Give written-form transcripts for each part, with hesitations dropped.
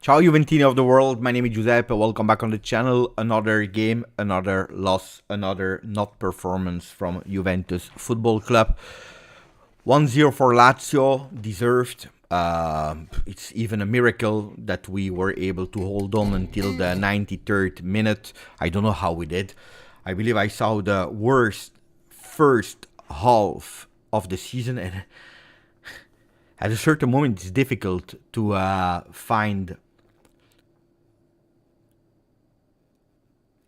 Ciao Juventini of the world, my name is Giuseppe, welcome back on the channel. Another game, another loss, another not performance from Juventus Football Club. 1-0 for Lazio, deserved. It's even a miracle that we were able to hold on until the 93rd minute. I don't know how we did. I believe I saw the worst first half of the season, and at a certain moment it's difficult to find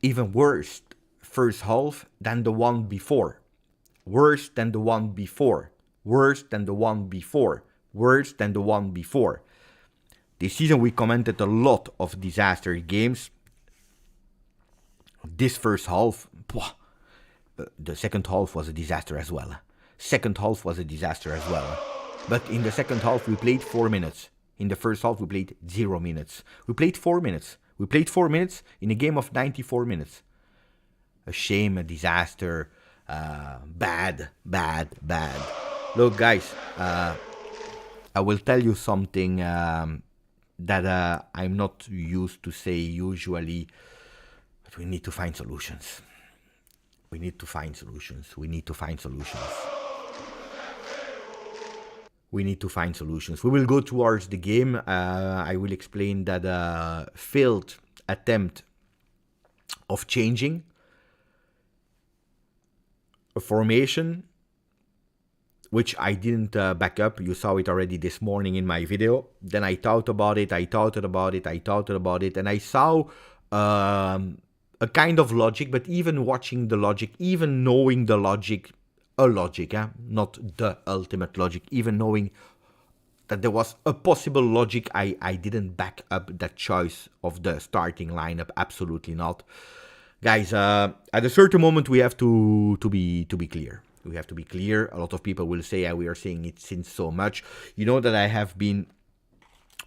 even worse first half than the one before. Worse than the one before. Worse than the one before. Worse than the one before. This season we commented a lot of disaster games. This first half, the second half was a disaster as well. Second half was a disaster as well. But in the second half we played 4 minutes. In the first half we played 0 minutes. We played 4 minutes. We played 4 minutes in a game of 94 minutes. A shame, a disaster, bad. Look, guys, I will tell you something that I'm not used to say usually, but we need to find solutions. We need to find solutions. We need to find solutions. We need to find solutions. We will go towards the game. I will explain that failed attempt of changing a formation, which I didn't back up. You saw it already this morning in my video. Then I thought about it, and I saw a kind of logic, but even watching the logic, even knowing the logic, not the ultimate logic, even knowing that there was a possible logic, I didn't back up that choice of the starting lineup. Absolutely not. Guys, at a certain moment we have to be clear. We have to be clear. A lot of people will say we are saying it since so much. You know that I have been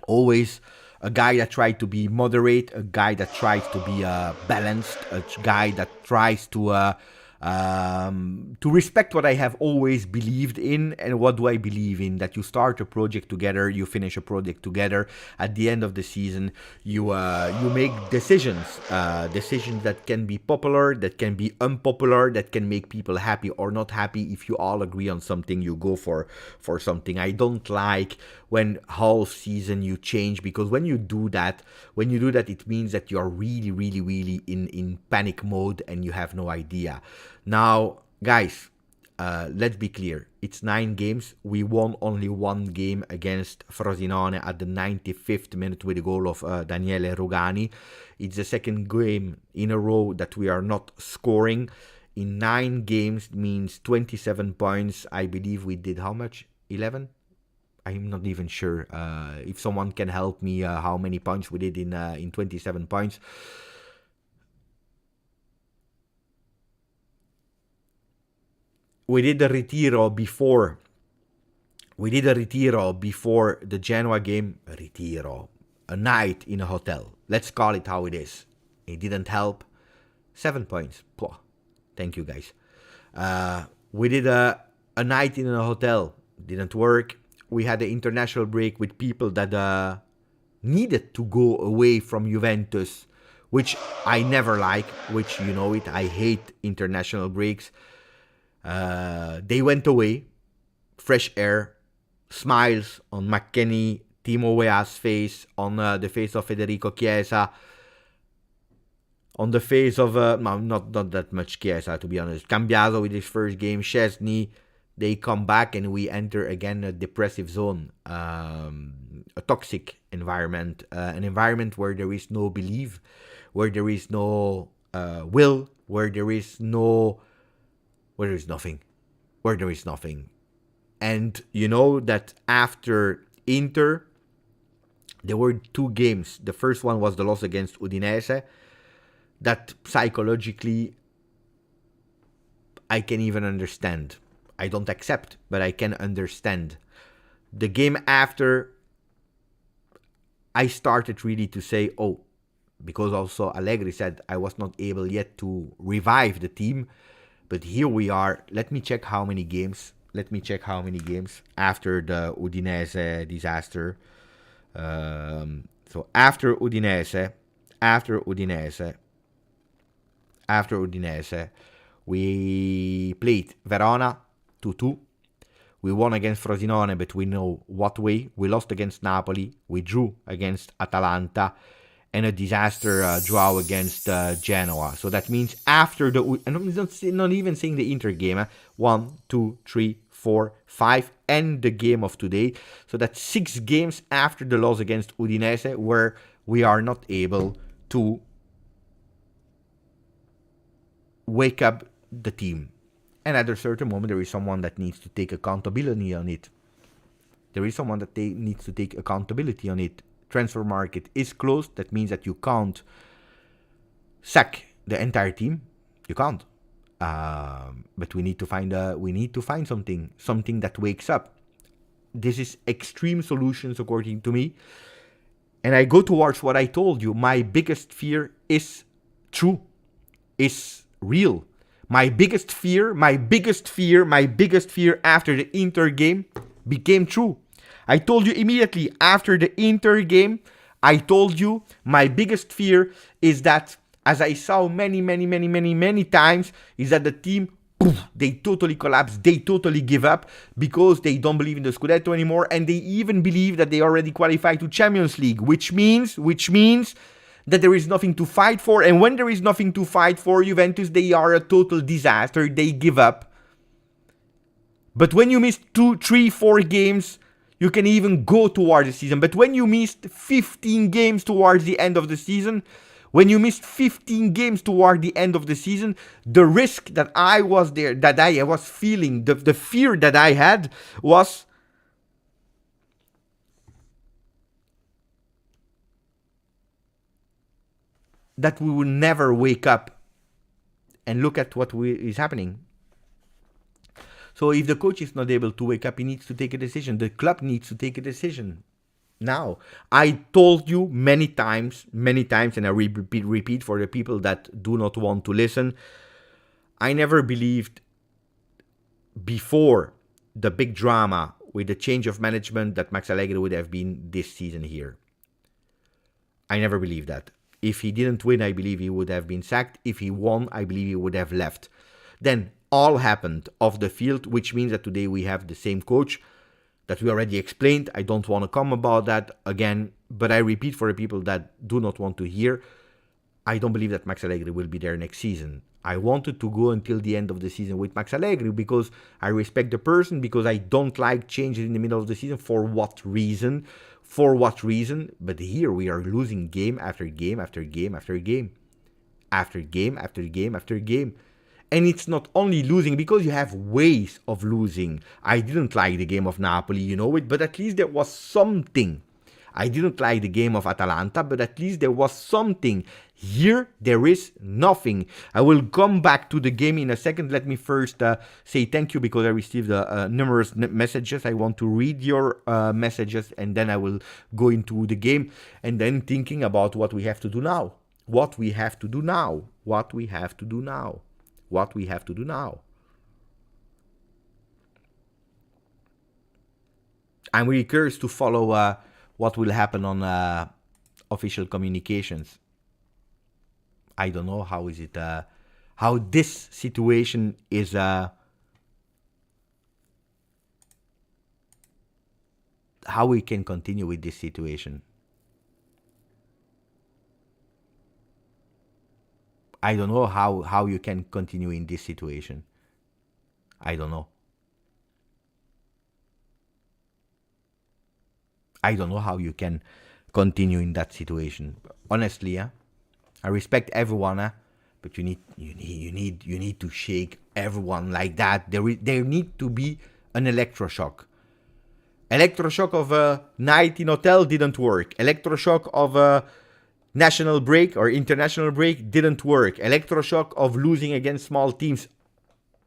always a guy that tried to be moderate, a guy that tries to be balanced, a guy that tries to respect what I have always believed in. And what do I believe in? That you start a project together, you finish a project together. At the end of the season, you make decisions that can be popular, that can be unpopular, that can make people happy or not happy. If you all agree on something, you go for something. I don't like when half season you change, because when you do that, it means that you are really in panic mode and you have no idea. Now, guys, let's be clear. It's 9 games. We won only 1 game against Frosinone at the 95th minute with a goal of Daniele Rugani. It's the second game in a row that we are not scoring. In 9 games means 27 points. I believe we did how much? 11? I'm not even sure. If someone can help me, how many points we did in 27 points. We did a retiro before the Genoa game. A night in a hotel. Let's call it how it is. It didn't help. 7 points. Thank you, guys. We did a a night in a hotel didn't work. We had the international break with people that needed to go away from Juventus, which I never like, which you know it. I hate international breaks. They went away, fresh air, smiles on McKennie, Timo Weah's face, on the face of Federico Chiesa, on the face of, not that much Chiesa to be honest, Cambiaso with his first game, Szczesny. They come back and we enter again a depressive zone, a toxic environment, an environment where there is no belief, where there is no will, where there is nothing. And you know that after Inter, there were 2 games. The first one was the loss against Udinese, that psychologically I can even understand. I don't accept, but I can understand. The game after, I started really to say, oh, because also Allegri said I was not able yet to revive the team. But here we are. Let me check how many games after the Udinese disaster. So after Udinese, we played Verona 2-2. We won against Frosinone, but we know what way. We lost against Napoli. We drew against Atalanta. And a disaster draw against Genoa. So that means after the... And I'm not even saying the Inter game. 1, 2, 3, 4, 5. And the game of today. So that's 6 games after the loss against Udinese, where we are not able to wake up the team. And at a certain moment, there is someone that needs to take accountability on it. Transfer market is closed. That means that you can't sack the entire team. You can't. But we need to find something that wakes up. This is extreme solutions according to me. And I go towards what I told you. My biggest fear is true. Is real. My biggest fear after the Inter game became true. I told you immediately after the Inter game, my biggest fear is that, as I saw many times, is that the team, they totally collapse, they totally give up because they don't believe in the Scudetto anymore, and they even believe that they already qualified to Champions League, which means that there is nothing to fight for, and when there is nothing to fight for, Juventus, they are a total disaster, they give up. But when you miss 2, 3, 4 games, you can even go towards the season. But when you missed 15 games towards the end of the season, the risk that I was there, that I was feeling, the fear that I had was that we will never wake up and look at what is happening. So if the coach is not able to wake up, he needs to take a decision. The club needs to take a decision now. I told you many times, and I repeat for the people that do not want to listen. I never believed before the big drama with the change of management that Max Allegri would have been this season here. I never believed that. If he didn't win, I believe he would have been sacked. If he won, I believe he would have left. Then all happened off the field, which means that today we have the same coach that we already explained. I don't want to come about that again, but I repeat for the people that do not want to hear, I don't believe that Max Allegri will be there next season. I wanted to go until the end of the season with Max Allegri because I respect the person, because I don't like changes in the middle of the season. For what reason? But here we are losing game after game after game after game. And it's not only losing, because you have ways of losing. I didn't like the game of Napoli, you know it, but at least there was something. I didn't like the game of Atalanta, but at least there was something. Here, there is nothing. I will come back to the game in a second. Let me first say thank you, because I received numerous messages. I want to read your messages, and then I will go into the game, and then thinking about what we have to do now. What we have to do now. I'm really curious to follow what will happen on official communications. I don't know how is it, how this situation is, how we can continue with this situation. I don't know how you can continue in this situation. I don't know. I don't know how you can continue in that situation. Honestly, I respect everyone, but you need to shake everyone like that. There need to be an electroshock. Electroshock of a night in hotel didn't work. Electroshock of a national break or international break didn't work. Electroshock of losing against small teams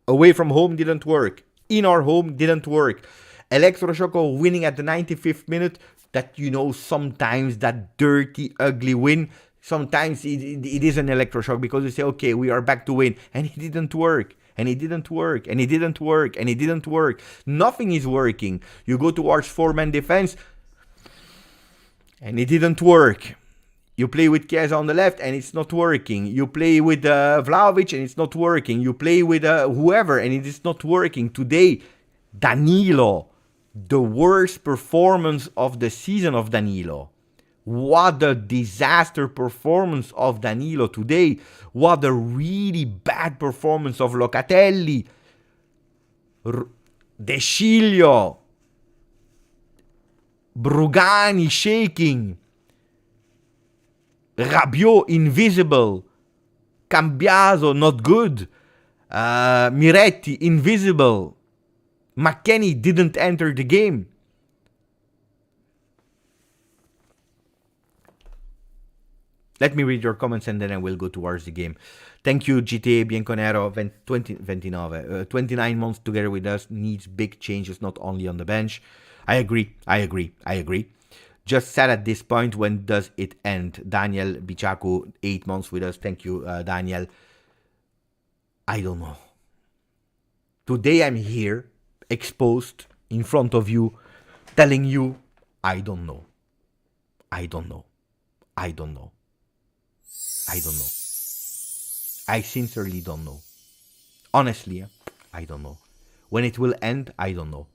away from home didn't work. In our home didn't work. Electroshock of winning at the 95th minute, that sometimes that dirty, ugly win, sometimes it is an electroshock because you say, okay, we are back to win. And it didn't work. And it didn't work. And it didn't work. And it didn't work. Nothing is working. You go towards four-man defense and it didn't work. You play with Chiesa on the left and it's not working. You play with Vlahovic and it's not working. You play with whoever and it is not working. Today, Danilo, the worst performance of the season of Danilo. What a disaster performance of Danilo today. What a really bad performance of Locatelli. De Sciglio. Brugani shaking. Rabiot invisible. Cambiaso not good. Miretti invisible. McKennie didn't enter the game. Let me read your comments and then I will go towards the game. Thank you, GTA Bianconero. 29 months together with us, needs big changes, not only on the bench. I agree. Just sad at this point, when does it end? Daniel Bichaku, 8 months with us. Thank you, Daniel. I don't know. Today I'm here, exposed in front of you, telling you, I don't know. I sincerely don't know. Honestly, I don't know. When it will end, I don't know.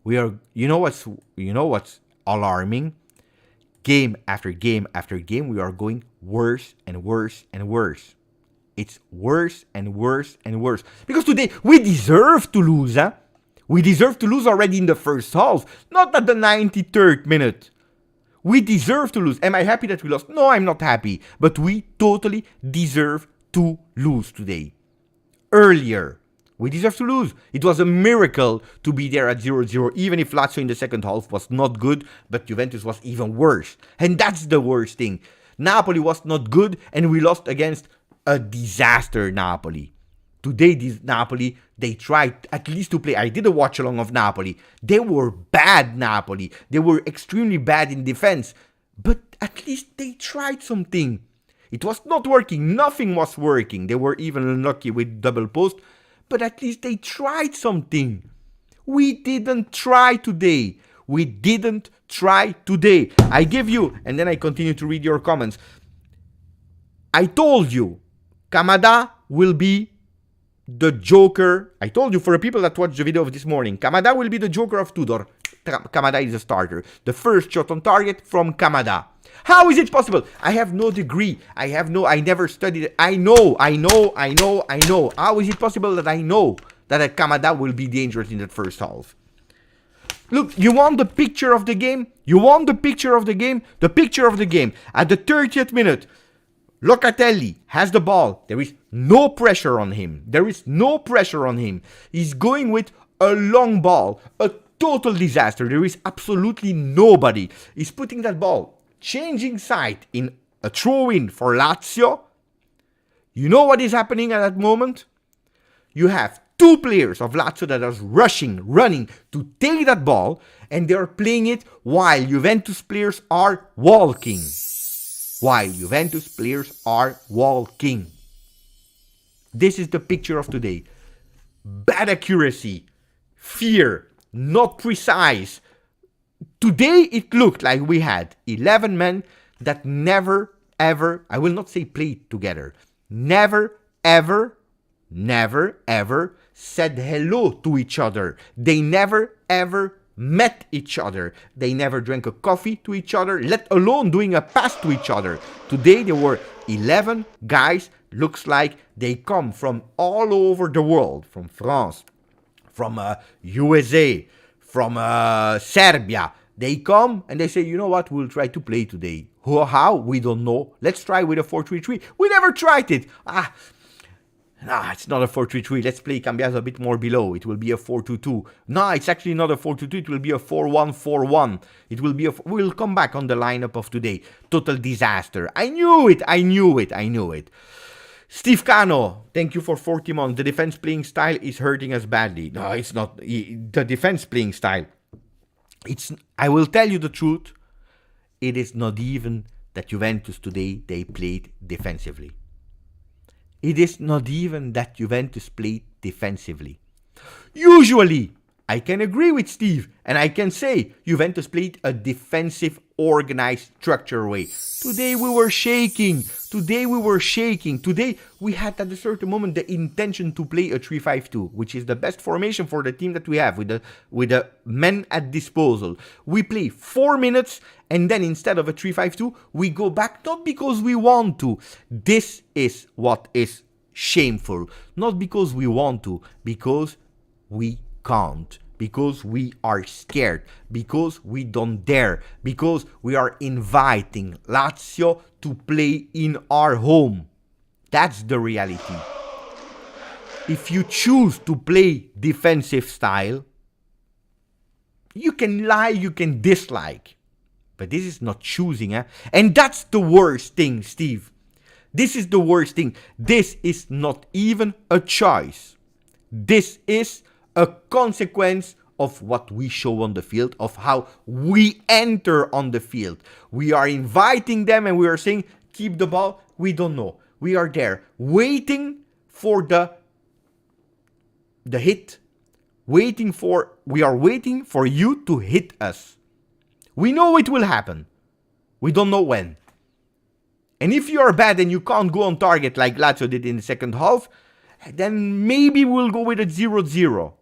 We are, you know what's alarming? Game after game after game, we are going worse and worse and worse. It's worse and worse and worse. Because today, we deserve to lose, We deserve to lose already in the first half, not at the 93rd minute. We deserve to lose. Am I happy that we lost? No, I'm not happy. But we totally deserve to lose today. Earlier, we deserve to lose. It was a miracle to be there at 0-0, even if Lazio in the second half was not good, but Juventus was even worse. And that's the worst thing. Napoli was not good, and we lost against a disaster Napoli. Today, this Napoli, they tried at least to play. I did a watch along of Napoli. They were bad, Napoli. They were extremely bad in defense. But at least they tried something. It was not working. Tothing was working. They were even unlucky with double post. But at least they tried something. We didn't try today. I give you, and then I continue to read your comments. I told you, Kamada will be the Joker. I told you, for the people that watched the video of this morning, Kamada will be the Joker of Tudor. Kamada is a starter. The first shot on target from Kamada. How is it possible? I have no degree. I never studied it. I know. How is it possible that I know that a Kamada will be dangerous in that first half? Look, you want the picture of the game? The picture of the game? At the 30th minute, Locatelli has the ball. There is no pressure on him. He's going with a long ball. A total disaster. There is absolutely nobody. He's putting that ball, changing side in a throw-in for Lazio. You know what is happening at that moment? You have two players of Lazio that are running to take that ball, and they are playing it while Juventus players are walking. This is the picture of today. Bad accuracy. fear, not precise. Today it looked like we had 11 men that never ever, I will not say played together, never ever said hello to each other. They never ever met each other. They never drank a coffee to each other, let alone doing a pass to each other. Today there were 11 guys, looks like they come from all over the world, from France, from USA, from Serbia. They come and they say, you know what, we'll try to play today. How? We don't know. Let's try with a 4-3-3. We never tried it. It's not a 4-3-3. Let's play Cambiaso a bit more below. It will be a 4-2-2. No, it's actually not a 4-2-2. It will be a 4-1-4-1. We'll come back on the lineup of today. Total disaster. I knew it. Steve Cano, thank you for 40 months. The defense playing style is hurting us badly. No, it's not. The defense playing style. I will tell you the truth. It is not even that Juventus today, they played defensively. It is not even that Juventus played defensively. Usually, I can agree with Steve, and I can say Juventus played a defensive, organized, structured way. Today we were shaking. Today we had at a certain moment the intention to play a 3-5-2, which is the best formation for the team that we have with the men at disposal. We play 4 minutes, and then instead of a 3-5-2, we go back not because we want to. This is what is shameful. Not because we want to, because we can't, because we are scared, because we don't dare, because we are inviting Lazio to play in our home. That's the reality. If you choose to play defensive style, you can lie, you can dislike, but this is not choosing, and that's the worst thing, Steve. This is the worst thing. This is not even a choice. This is a consequence of what we show on the field, of how we enter on the field. We are inviting them and we are saying, keep the ball. We don't know. We are there waiting for the hit. We are waiting for you to hit us. We know it will happen. We don't know when. And if you are bad and you can't go on target like Lazio did in the second half, then maybe we'll go with a 0-0.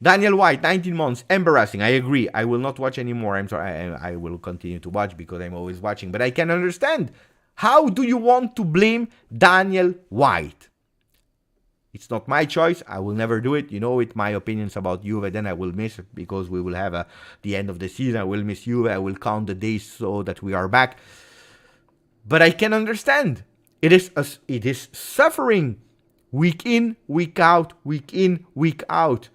Daniel White, 19 months, embarrassing. I agree. I will not watch anymore. I'm sorry. I will continue to watch because I'm always watching. But I can understand. How do you want to blame Daniel White? It's not my choice. I will never do it. You know it. My opinions about Juve, then I will miss it because we will have the end of the season. I will miss Juve. I will count the days so that we are back. But I can understand. It is suffering. Week in, week out, week in, week out.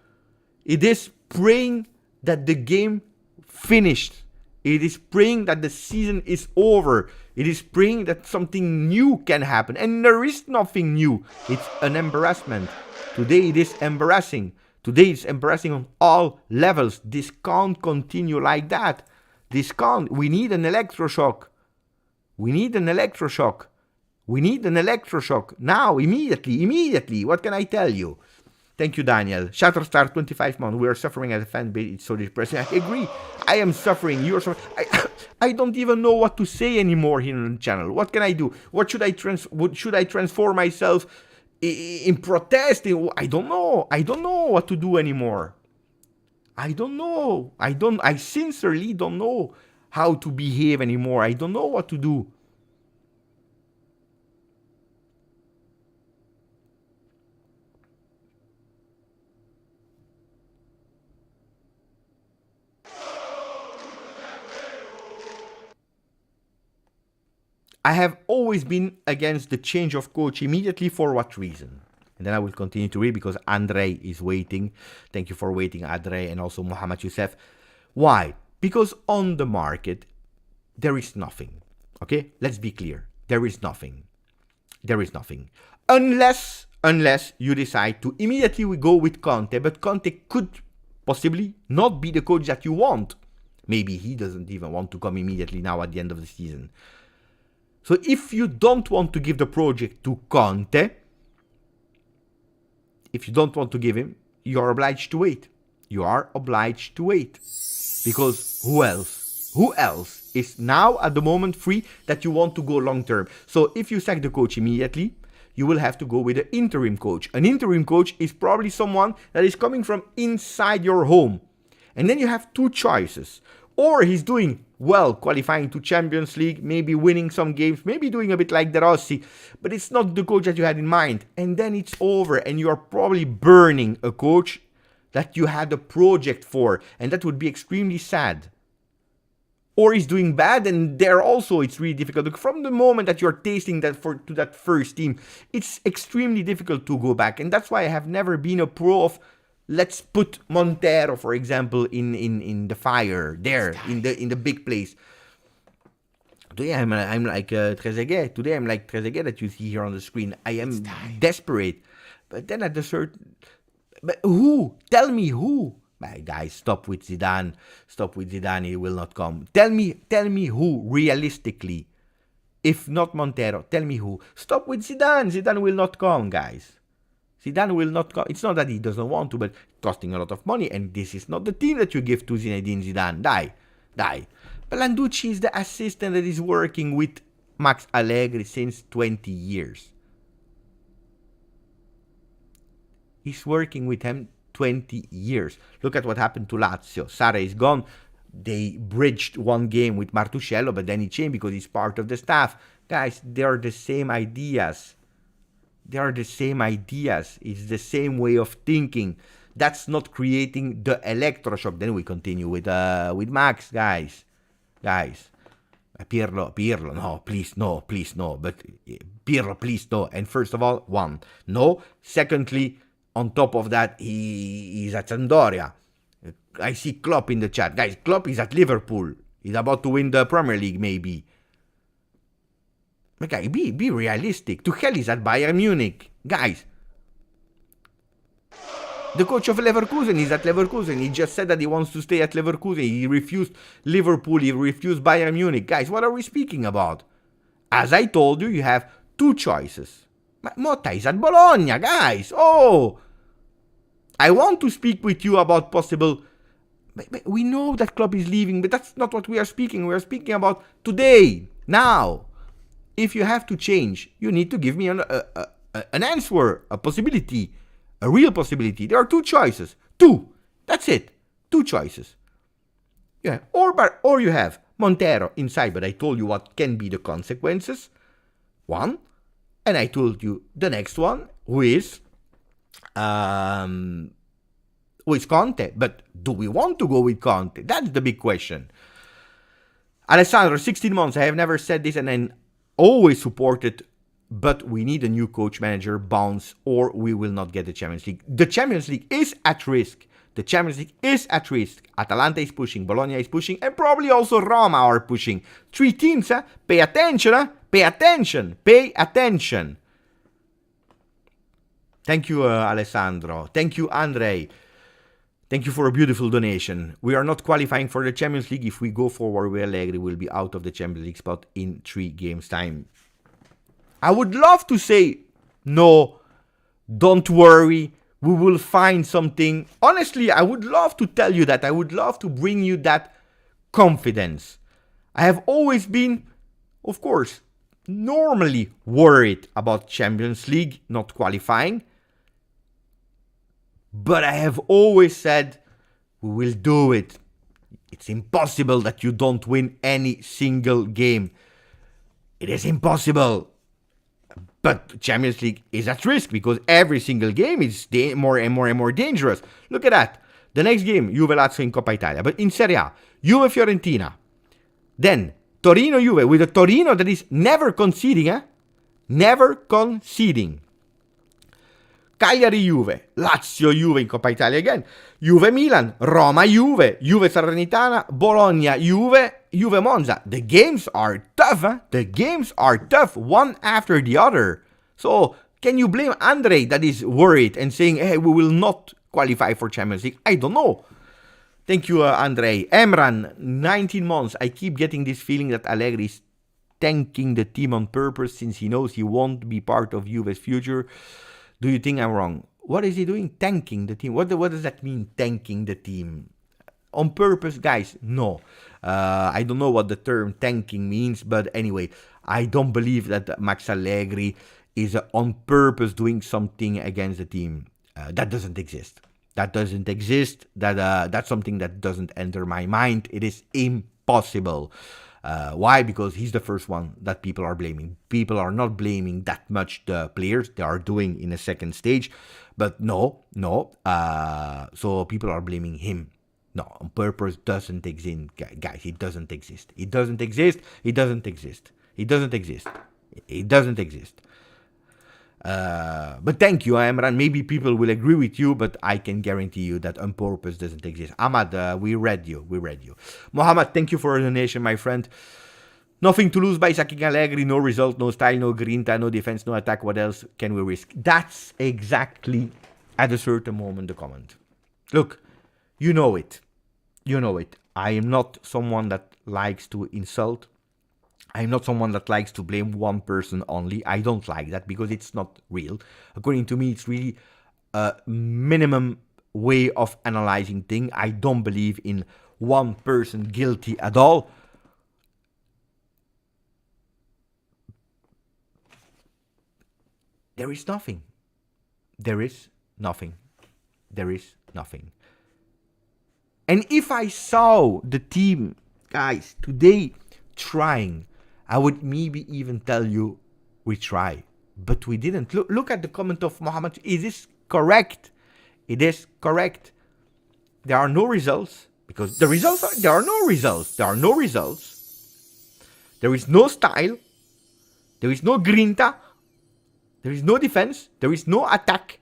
It is praying that the game finished. It is praying that the season is over. It is praying that something new can happen. And there is nothing new. It's an embarrassment. Today it is embarrassing. Today it's embarrassing on all levels. This can't continue like that. This can't. We need an electroshock. We need an electroshock. We need an electroshock. Now, immediately. What can I tell you? Thank you, Daniel. Shatterstar, 25 months. We are suffering as a fan base. It's so depressing. I agree. I am suffering. You're suffering. I don't even know what to say anymore here on the channel. What can I do? What should I transform myself in protest? I don't know. I don't know what to do anymore. I don't know. I sincerely don't know how to behave anymore. I don't know what to do. I have always been against the change of coach immediately. For what reason? And then I will continue to read because Andre is waiting. Thank you for waiting, Andre, and also Mohamed Youssef. Why? Because on the market, there is nothing. Okay? Let's be clear. There is nothing. There is nothing. Unless you decide to immediately go with Conte, but Conte could possibly not be the coach that you want. Maybe he doesn't even want to come immediately now at the end of the season. So if you don't want to give the project to Conte, If you don't want to give him, you are obliged to wait. You are obliged to wait. Because who else? Who else is now at the moment free that you want to go long term? So if you sack the coach immediately, you will have to go with an interim coach. An interim coach is probably someone that is coming from inside your home. And then you have two choices. Or he's doing well, qualifying to Champions League, maybe winning some games, maybe doing a bit like De Rossi, but it's not the coach that you had in mind. And then it's over, and you are probably burning a coach that you had a project for, and that would be extremely sad. Or he's doing bad, and there also it's really difficult. From the moment that you're tasting that to that first team, it's extremely difficult to go back. And that's why I have never been a pro of, let's put Montero, for example, in the fire there, in the big place. Today I'm like Trezeguet. Today I'm like Trezeguet that you see here on the screen. I am desperate. But then at the certain... But who? Tell me who? Guys, stop with Zidane. Stop with Zidane. He will not come. Tell me who, realistically. If not Montero, tell me who. Stop with Zidane. Zidane will not come, guys. Zidane will not come. It's not that he doesn't want to, but costing a lot of money. And this is not the team that you give to Zinedine Zidane. Die. Landucci is the assistant that is working with Max Allegri since 20 years. He's working with him 20 years. Look at what happened to Lazio. Serie is gone. They bridged one game with Martuscello, but then he changed because he's part of the staff. Guys, they are the same ideas. It's the same way of thinking. That's not creating the electroshock. Then we continue with Max, guys. Pirlo, no, please no. But Pirlo, please no. And first of all, one, no. Secondly, on top of that, he is at Sampdoria. I see Klopp in the chat. Guys, Klopp is at Liverpool. He's about to win the Premier League, maybe. Okay, be realistic. Tuchel is at Bayern Munich. Guys, the coach of Leverkusen is at Leverkusen. He just said that he wants to stay at Leverkusen. He refused Liverpool. He refused Bayern Munich. Guys, what are we speaking about? As I told you, you have two choices. Motta is at Bologna, guys. Oh, I want to speak with you about possible... But we know that Klopp is leaving, but that's not what we are speaking. We are speaking about today, now. If you have to change, you need to give me an answer, a possibility, a real possibility. There are two choices. Two. That's it. Two choices. Yeah. Or you have Montero inside, but I told you what can be the consequences. One. And I told you the next one, who is Conte. But do we want to go with Conte? That's the big question. Alessandro, 16 months. I have never said this and then always supported, but we need a new coach manager, bounce, or we will not get the Champions League. The Champions League is at risk. Atalanta is pushing, Bologna is pushing, and probably also Roma are pushing. 3 teams, Pay attention, Pay attention. Thank you, Alessandro. Thank you, Andre. Thank you for a beautiful donation. We are not qualifying for the Champions League. If we go forward with Allegri, we'll be out of the Champions League spot in 3 games' time. I would love to say, no, don't worry, we will find something. Honestly, I would love to tell you that. I would love to bring you that confidence. I have always been, of course, normally worried about Champions League not qualifying. But I have always said, we will do it. It's impossible that you don't win any single game. It is impossible. But Champions League is at risk because every single game is more and more dangerous. Look at that. The next game, Juve Lazio in Coppa Italia. But in Serie A, Juve Fiorentina. Then Torino Juve, with a Torino that is never conceding. Never conceding. Cagliari Juve, Lazio Juve in Coppa Italia again, Juve Milan, Roma Juve, Juve Salernitana, Bologna Juve, Juve Monza. The games are tough, The games are tough, one after the other. So, can you blame Andre that is worried and saying, hey, we will not qualify for Champions League? I don't know. Thank you, Andre. Emran, 19 months. I keep getting this feeling that Allegri is tanking the team on purpose since he knows he won't be part of Juve's future. Do you think I'm wrong? What is he doing? Tanking the team. What does that mean, tanking the team? On purpose, guys? No. I don't know what the term tanking means, but anyway, I don't believe that Max Allegri is on purpose doing something against the team. That doesn't exist. That doesn't exist. That's something that doesn't enter my mind. It is impossible. Why? Because he's the first one that people are blaming. People are not blaming that much the players. They are doing in a second stage. But no. So people are blaming him. No, on purpose doesn't exist. Guys, it doesn't exist. It doesn't exist. It doesn't exist. It doesn't exist. It doesn't exist. But thank you, Emran. Maybe people will agree with you, but I can guarantee you that on purpose doesn't exist. Ahmad, we read you. Mohammed, thank you for a donation, my friend. Nothing to lose by sacking Allegri. No result, no style, no grinta, no defense, no attack. What else can we risk? That's exactly, at a certain moment, the comment. Look, you know it. I am not someone that likes to insult. I'm not someone that likes to blame one person only. I don't like that because it's not real. According to me, it's really a minimum way of analyzing things. I don't believe in one person guilty at all. There is nothing. And if I saw the team, guys, today trying, I would maybe even tell you we try, but we didn't. Look at the comment of Mohammed. Is this correct? It is correct. There are no results because there are no results. There is no style. There is no grinta. There is no defense. There is no attack.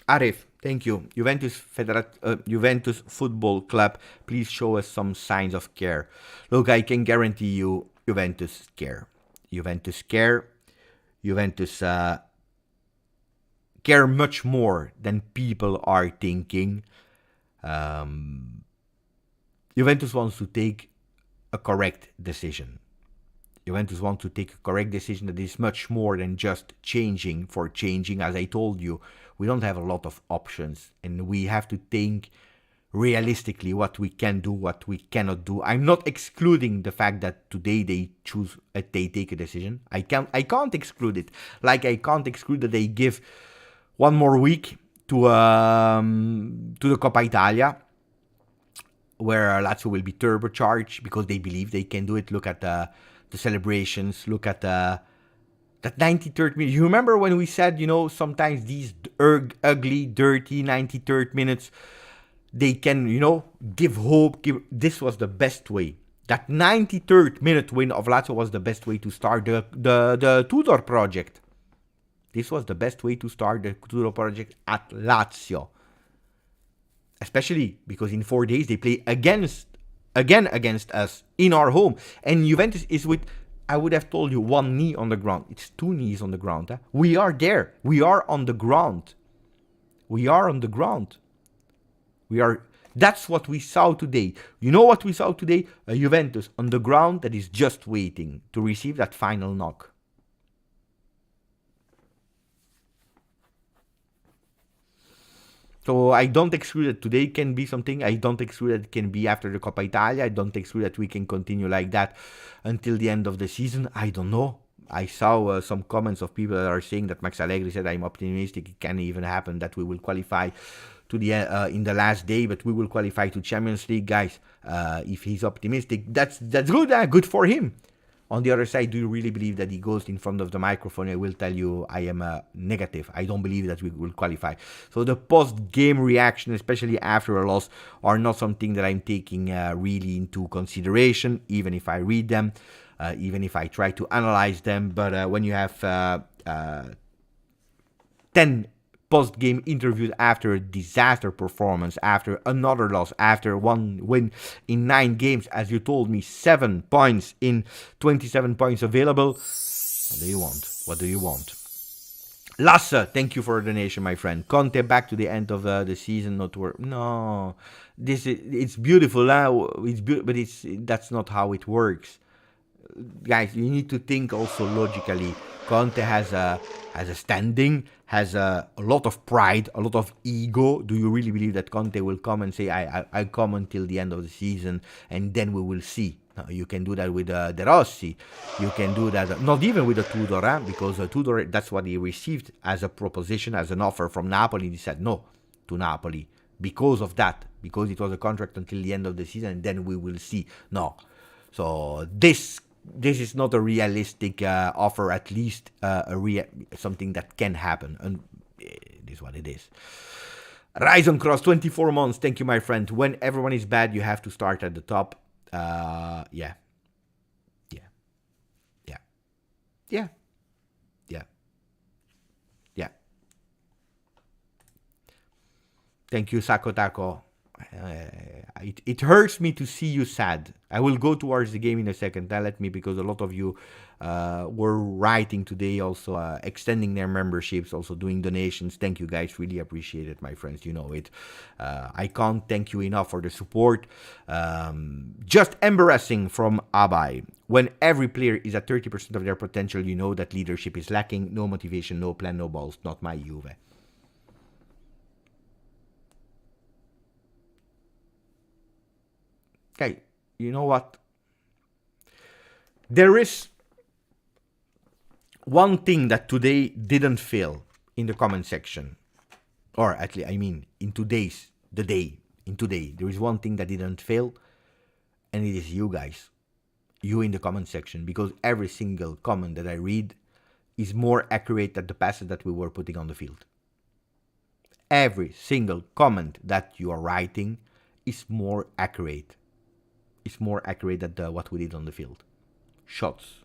Arif, thank you. Juventus Football Club, please show us some signs of care. Look, I can guarantee you Juventus care. Juventus care much more than people are thinking. Juventus wants to take a correct decision. Juventus wants to take a correct decision that is much more than just changing for changing. As I told you, we don't have a lot of options and we have to think realistically what we can do, what we cannot do. I'm not excluding the fact that today they take a decision. I can't exclude it. Like I can't exclude that they give one more week to the Coppa Italia, where Lazio will be turbocharged because they believe they can do it. Look at the celebrations. Look at that 93rd minute. You remember when we said, sometimes these ugly, dirty 93rd minutes, they can, give hope. This was the best way. That 93rd minute win of Lazio was the best way to start the Tudor project. This was the best way to start the Tudor project at Lazio. Especially because in 4 days they play against us in our home. And Juventus is with, I would have told you, one knee on the ground. It's two knees on the ground. Huh? We are there. We are on the ground. That's what we saw today. You know what we saw today? A Juventus on the ground that is just waiting to receive that final knock. So I don't exclude that today can be something. I don't exclude that it can be after the Coppa Italia. I don't exclude that we can continue like that until the end of the season. I don't know. I saw some comments of people that are saying that Max Allegri said, I'm optimistic. It can even happen that we will qualify to the in the last day, but we will qualify to Champions League. Guys, if he's optimistic, that's good. Good for him. On the other side, do you really believe that he goes in front of the microphone? I will tell you I am negative. I don't believe that we will qualify. So the post-game reaction, especially after a loss, are not something that I'm taking really into consideration, even if I read them, even if I try to analyze them. But when you have 10 post-game interviews after a disaster performance, after another loss, after one win in 9 games, as you told me, 7 points in 27 points available. What do you want? Lasse, thank you for a donation, my friend. Conte back to the end of the season, not work. No, it's beautiful, but that's not how it works, guys. You need to think also logically. Conte has a standing, has a lot of pride, a lot of ego. Do you really believe that Conte will come and say, I come until the end of the season and then we will see? No, you can do that with De Rossi. You can do that not even with a Tudor, because Tudor, that's what he received as a proposition, as an offer from Napoli. He said no to Napoli because of that, because it was a contract until the end of the season and then we will see. No. So this is not a realistic offer, at least something that can happen, and it is what it is. Rise on Cross, 24 months. Thank you, my friend. When everyone is bad, you have to start at the top. Yeah. Yeah. Yeah. Yeah. Yeah. Yeah. Thank you, Sako Tako. It hurts me to see you sad. I will go towards the game in a second. Let me, because a lot of you were writing today, also extending their memberships, also doing donations. Thank you, guys. Really appreciate it, my friends. You know it. I can't thank you enough for the support. Just embarrassing from Abai. When every player is at 30% of their potential, you know that leadership is lacking. No motivation, no plan, no balls. Not my Juve. Okay, you know what? There is one thing that today didn't fail in the comment section. Or at least, I mean, in today, there is one thing that didn't fail, and it is you guys. You in the comment section, because every single comment that I read is more accurate than the passes that we were putting on the field. Every single comment that you are writing is more accurate. It's more accurate than what we did on the field. Shots.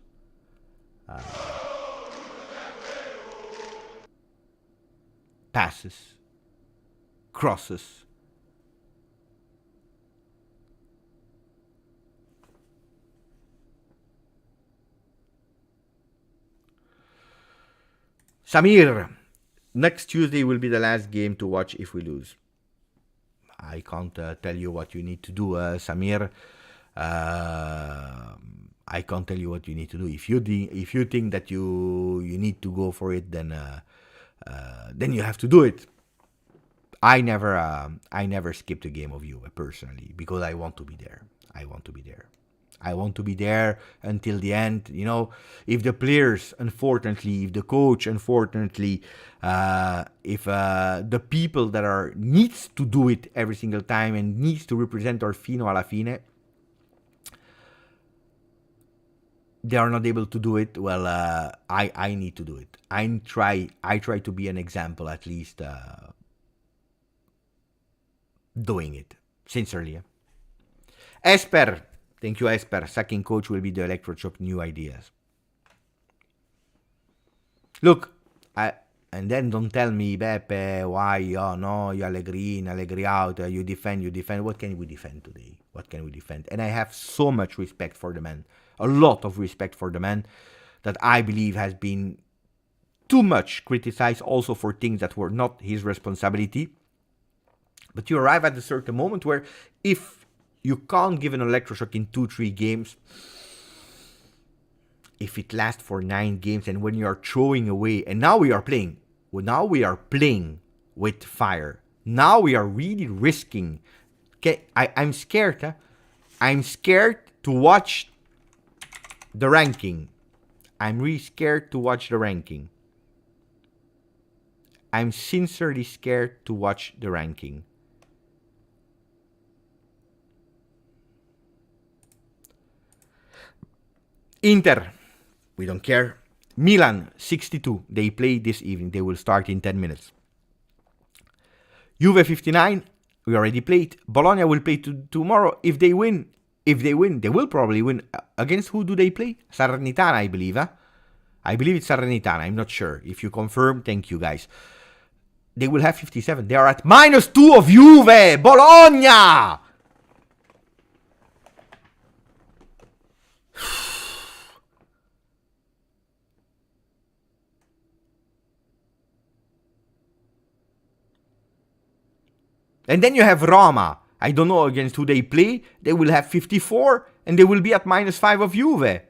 Passes. Crosses. Samir. Next Tuesday will be the last game to watch if we lose. I can't tell you what you need to do, Samir. I can't tell you what you need to do. If you think that you need to go for it, then you have to do it. I never skipped a game of Juve personally, because I want to be there. I want to be there until the end. You know, if the players, unfortunately, if the coach, unfortunately, if the people that are needs to do it every single time and needs to represent our fino alla fine, they are not able to do it. Well, I need to do it. I try to be an example, at least, doing it sincerely. Esper. Thank you, Esper. Second coach will be the electroshock. New ideas. Look, and then don't tell me, Beppe, why? Oh no, you Allegri out. You defend. What can we defend today? What can we defend? And I have so much respect for the man, a lot of respect for the man, that I believe has been too much criticized, also for things that were not his responsibility. But you arrive at a certain moment where, if you can't give an electroshock in 2-3 games, if it lasts for 9 games, and when you are throwing away, and now we are playing with fire. Now we are really risking. Okay, I'm scared. Huh? I'm scared to watch the ranking. I'm really scared to watch the ranking. I'm sincerely scared to watch the ranking. Inter, we don't care. Milan, 62. They play this evening. They will start in 10 minutes. Juve, 59. We already played. Bologna will play tomorrow. If they win, they will probably win. Against who do they play? Salernitana, I believe. Huh? I believe it's Salernitana. I'm not sure. If you confirm, thank you, guys. They will have 57. They are at -2 of Juve. Bologna! And then you have Roma. I don't know against who they play. They will have 54 and they will be at -5 of Juve.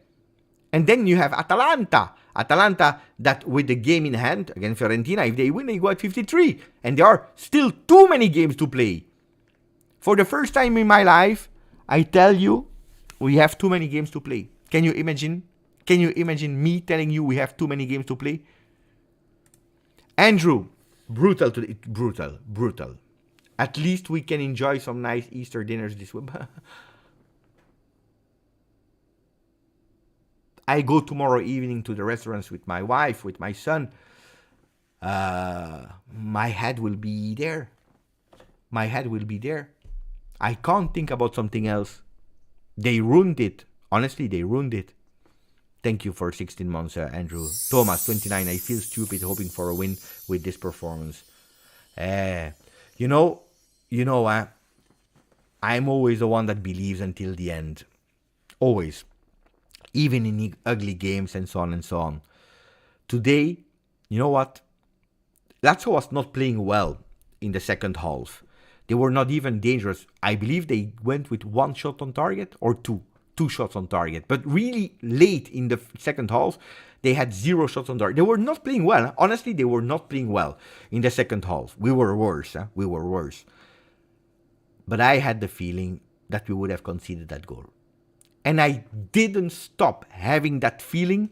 And then you have Atalanta. Atalanta that with the game in hand against Fiorentina, if they win, they go at 53. And there are still too many games to play. For the first time in my life, I tell you, we have too many games to play. Can you imagine? Can you imagine me telling you we have too many games to play? Andrew, brutal. At least we can enjoy some nice Easter dinners this week. I go tomorrow evening to the restaurants with my wife, with my son. My head will be there. My head will be there. I can't think about something else. They ruined it. Honestly, they ruined it. Thank you for 16 months, Andrew. Thomas, 29. I feel stupid hoping for a win with this performance. You know, I'm always the one that believes until the end. Always. Even in ugly games and so on and so on. Today, you know what? Lazio was not playing well in the second half. They were not even dangerous. I believe they went with 1 shot on target or 2 shots on target. But really late in the second half, they had 0 shots on target. They were not playing well. Honestly, they were not playing well in the second half. We were worse. We were worse. But I had the feeling that we would have conceded that goal. And I didn't stop having that feeling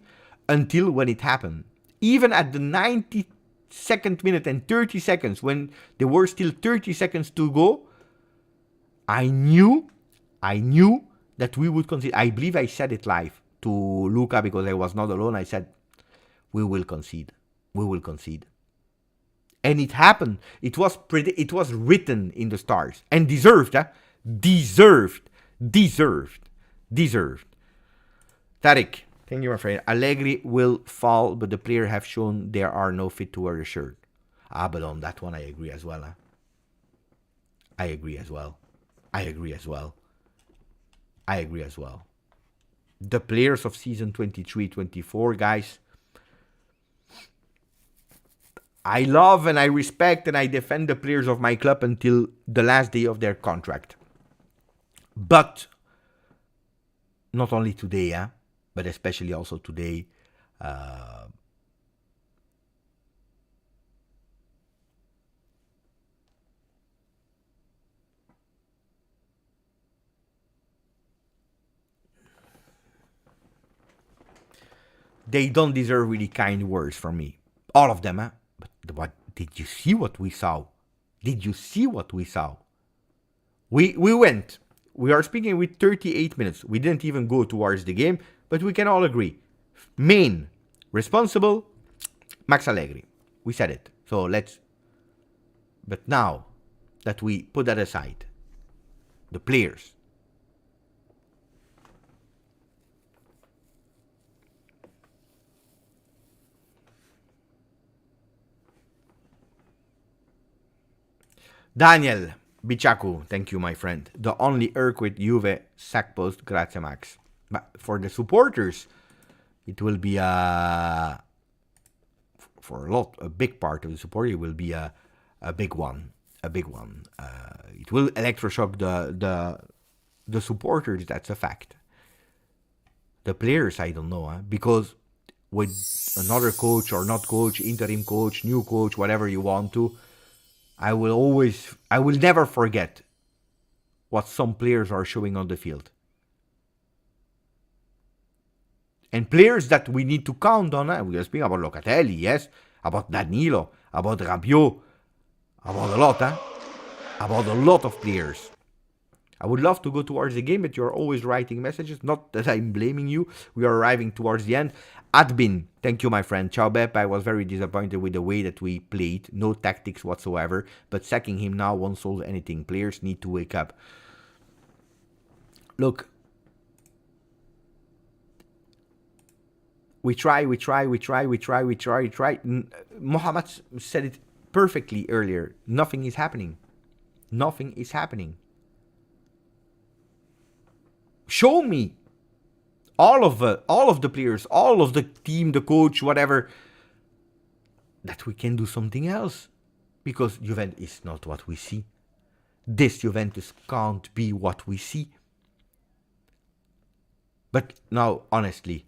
until when it happened. Even at the 92nd minute and 30 seconds, when there were still 30 seconds to go, I knew that we would concede. I believe I said it live to Luca because I was not alone. I said, we will concede. We will concede. And it happened. It was written in the stars. And deserved. Deserved. Tariq, thank you, my friend. Allegri will fall, but the players have shown they are no fit to wear the shirt. But on that one, I agree as well. I agree as well. The players of season 23-24, guys, I love and I respect and I defend the players of my club until the last day of their contract. But not only today, but especially also today, they don't deserve really kind words from me. All of them, But what did you see what we saw? We went. We are speaking with 38 minutes. We didn't even go towards the game, but we can all agree. Main responsible, Max Allegri. We said it. So but now that we put that aside, the players. Daniel Bichaku, thank you, my friend. The only Irk with Juve sack post, grazie Max. But for the supporters, it will be a big part of the support, it will be a big one. It will electroshock the supporters, that's a fact. The players, I don't know, because with another coach or not coach, interim coach, new coach, whatever you want to, I will never forget what some players are showing on the field. And players that we need to count on. We are speaking about Locatelli, yes, about Danilo, about Rabiot, about a lot of players. I would love to go towards the game, but you're always writing messages. Not that I'm blaming you. We are arriving towards the end. Adbin, thank you, my friend. Ciao, Beppe. I was very disappointed with the way that we played. No tactics whatsoever. But sacking him now won't solve anything. Players need to wake up. Look. We try. Mohamed said it perfectly earlier. Nothing is happening. Show me all of the players, all of the team, the coach, whatever, that we can do something else. Because Juventus is not what we see. This Juventus can't be what we see. But now, honestly,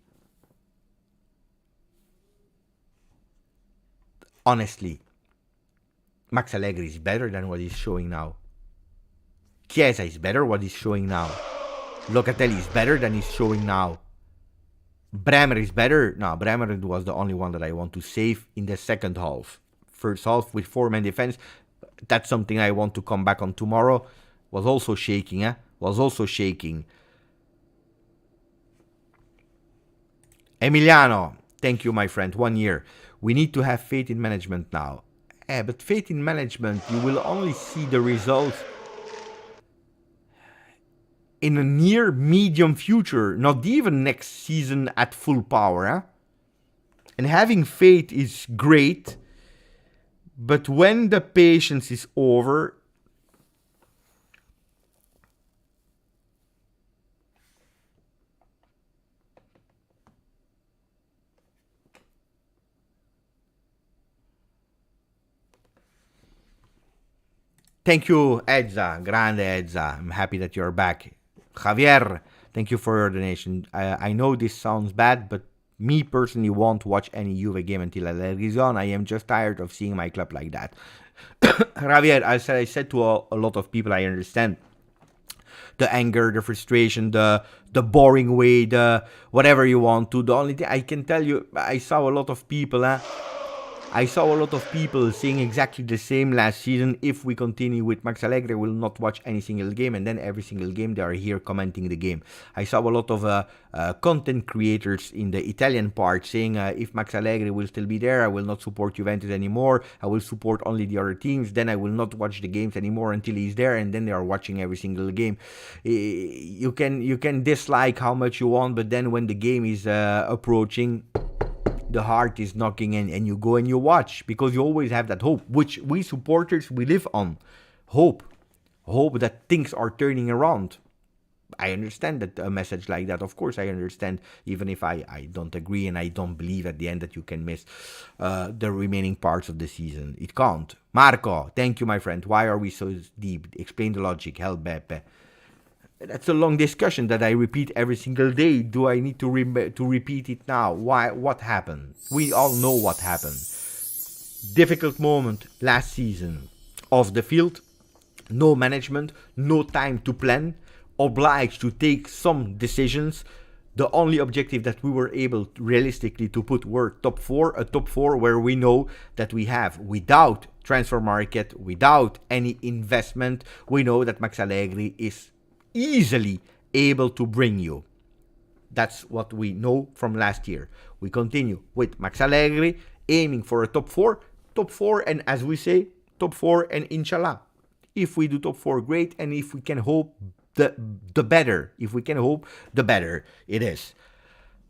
Max Allegri is better than what he's showing now. Chiesa is better what he's showing now. Locatelli is better than he's showing now. Bremer is better. No, Bremer was the only one that I want to save in the second half. First half with 4-man defense, that's something I want to come back on tomorrow. Was also shaking, Was also shaking. Emiliano, thank you, my friend. 1 year. We need to have faith in management now. But faith in management, you will only see the results in a near medium future, not even next season at full power. And having faith is great, but when the patience is over, thank you, Edza, grande Edza. I'm happy that you're back. Javier, thank you for your donation. I know this sounds bad, but me personally won't watch any Juve game until Allegri is on. I am just tired of seeing my club like that. Javier, I said to a lot of people, I understand the anger, the frustration, the boring way, the whatever you want to. The only thing I can tell you, I saw a lot of people saying exactly the same last season. If we continue with Max Allegri, we'll not watch any single game, and then every single game they are here commenting the game. I saw a lot of content creators in the Italian part saying, if Max Allegri will still be there, I will not support Juventus anymore. I will support only the other teams. Then I will not watch the games anymore until he's there, and then they are watching every single game. You can dislike how much you want, but then when the game is approaching, the heart is knocking and you go and you watch, because you always have that hope, which we supporters, we live on. Hope that things are turning around. I understand that a message like that, of course I understand, even if I don't agree and I don't believe at the end that you can miss the remaining parts of the season. It can't. Marco, thank you, my friend. Why are we so deep? Explain the logic. Help, Beppe. That's a long discussion that I repeat every single day. Do I need to repeat it now? Why? What happened? We all know what happened. Difficult moment last season. Off the field, no management, no time to plan, obliged to take some decisions. The only objective that we were able to realistically to put were top four, a top four where we know that we have, without transfer market, without any investment, we know that Max Allegri is easily able to bring you. That's what we know from last year. We continue with Max Allegri aiming for a top four, and as we say, top four and inshallah. If we do top four, great, and if we can hope the better. If we can hope, the better it is.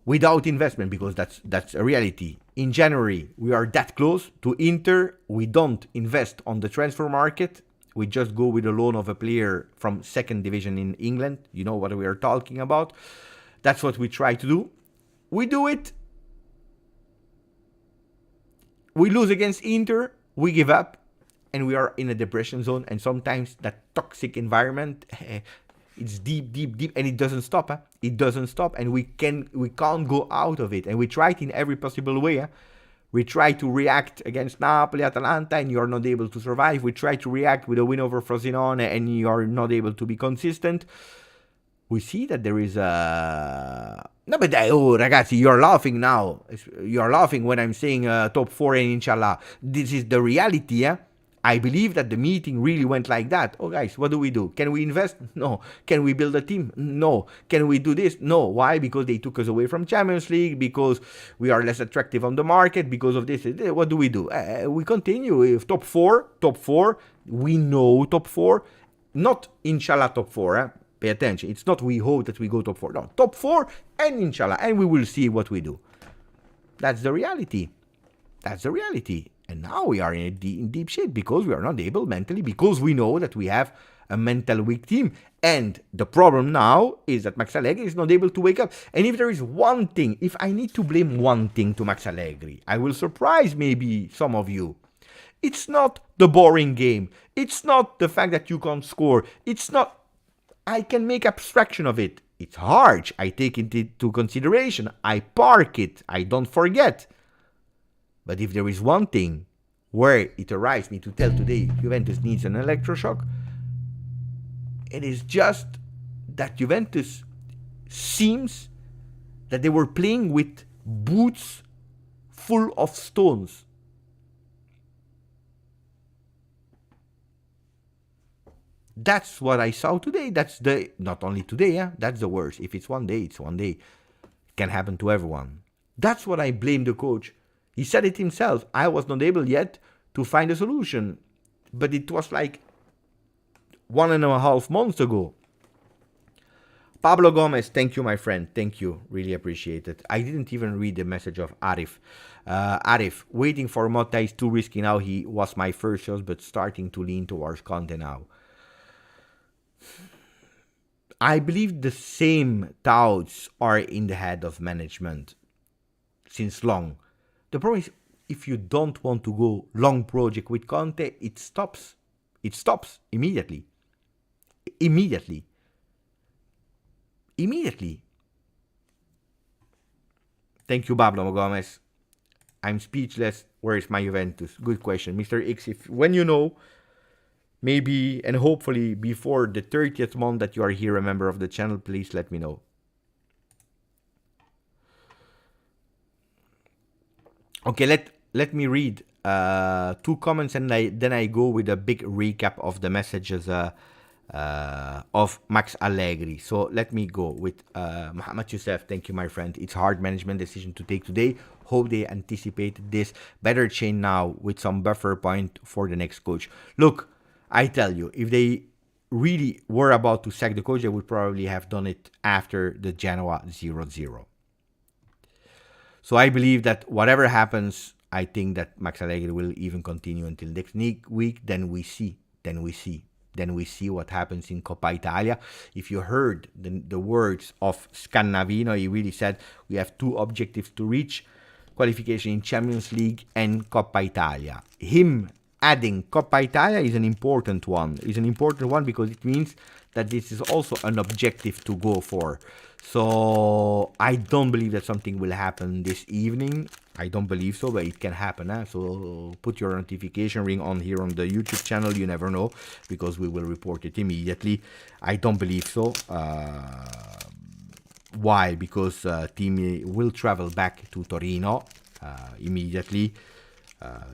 Without investment, because that's a reality. In January, we are that close to Inter. We don't invest on the transfer market. We just go with a loan of a player from second division in England. You know what we are talking about. That's what we try to do. We do it. We lose against Inter. We give up. And we are in a depression zone. And sometimes that toxic environment, it's deep. And it doesn't stop. It doesn't stop. And we can't go out of it. And we try it in every possible way. We try to react against Napoli, Atalanta, and you are not able to survive. We try to react with a win over Frosinone, and you are not able to be consistent. We see that there is a... No, but ragazzi, you're laughing now. You're laughing when I'm saying top four and inshallah. This is the reality, I believe that the meeting really went like that. Oh, guys, what do? Can we invest? No. Can we build a team? No. Can we do this? No. Why? Because they took us away from Champions League, because we are less attractive on the market, because of this. What do? We continue. If top four, we know top four. Not inshallah top four. Pay attention. It's not we hope that we go top four. No, top four and inshallah. And we will see what we do. That's the reality. And now we are in deep shit because we are not able mentally, because we know that we have a mental weak team. And the problem now is that Max Allegri is not able to wake up. And if there is one thing, if I need to blame one thing to Max Allegri, I will surprise maybe some of you. It's not the boring game. It's not the fact that you can't score. It's not. I can make abstraction of it. It's hard. I take it into consideration. I park it. I don't forget. But if there is one thing where it arrives me to tell today Juventus needs an electroshock, it is just that Juventus seems that they were playing with boots full of stones. That's what I saw today. That's the, not only today, that's the worst. If it's one day, it's one day. It can happen to everyone. That's what I blame the coach. He said it himself. I was not able yet to find a solution. But it was like 1.5 months ago. Pablo Gomez, thank you, my friend. Thank you. Really appreciate it. I didn't even read the message of Arif. Arif, waiting for Motta is too risky now. He was my first choice, but starting to lean towards Conte now. I believe the same doubts are in the head of management since long. The problem is, if you don't want to go long project with Conte, it stops. It stops immediately. Immediately. Thank you, Pablo Gomez. I'm speechless. Where is my Juventus? Good question. Mr. X, if when you know, maybe and hopefully before the 30th month that you are here a member of the channel, please let me know. Okay, let me read 2 comments and then I go with a big recap of the messages of Max Allegri. So let me go with Mohamed Youssef. Thank you, my friend. It's hard management decision to take today. Hope they anticipated this. Better chain now with some buffer point for the next coach. Look, I tell you, if they really were about to sack the coach, they would probably have done it after the Genoa 0-0. So I believe that whatever happens, I think that Max Allegri will even continue until next week. Then we see what happens in Coppa Italia. If you heard the words of Scannavino, he really said we have 2 objectives to reach: qualification in Champions League and Coppa Italia. Him adding Coppa Italia is an important one. It's an important one because it means that this is also an objective to go for. So I don't believe that something will happen this evening. I don't believe so, but it can happen. So put your notification ring on here on the YouTube channel. You never know, because we will report it immediately. I don't believe so. Why? Because team will travel back to Torino immediately.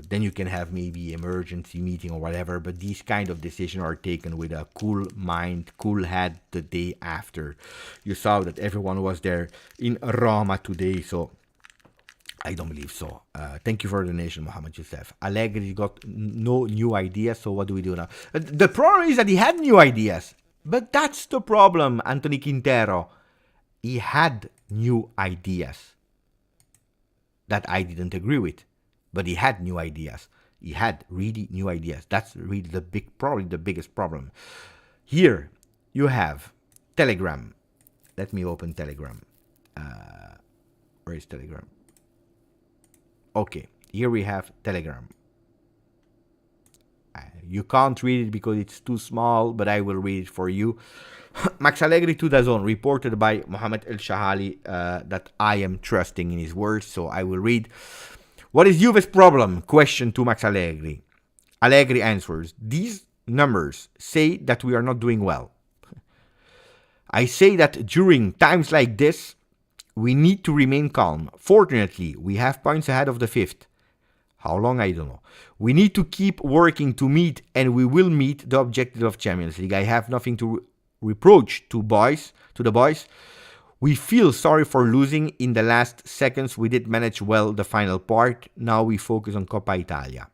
Then you can have maybe emergency meeting or whatever, but these kind of decisions are taken with a cool mind, cool head the day after. You saw that everyone was there in Roma today, so I don't believe so. Thank you for the donation, Mohamed Youssef. Allegri got no new ideas, so what do we do now? The problem is that he had new ideas, but that's the problem, Anthony Quintero. He had new ideas that I didn't agree with. But he had new ideas. He had really new ideas. That's really probably the biggest problem. Here you have Telegram. Let me open Telegram. Where is Telegram? Okay, here we have Telegram. You can't read it because it's too small, but I will read it for you. Max Allegri to DAZN, reported by Mohamed El Shahali, that I am trusting in his words, so I will read. What is Juve's problem? Question to Max Allegri. Allegri answers, these numbers say that we are not doing well. I say that during times like this, we need to remain calm. Fortunately, we have points ahead of the 5th. How long? I don't know. We need to keep working to meet, and we will meet the objective of Champions League. I have nothing to reproach to the boys. We feel sorry for losing in the last seconds. We did manage well the final part. Now we focus on Coppa Italia.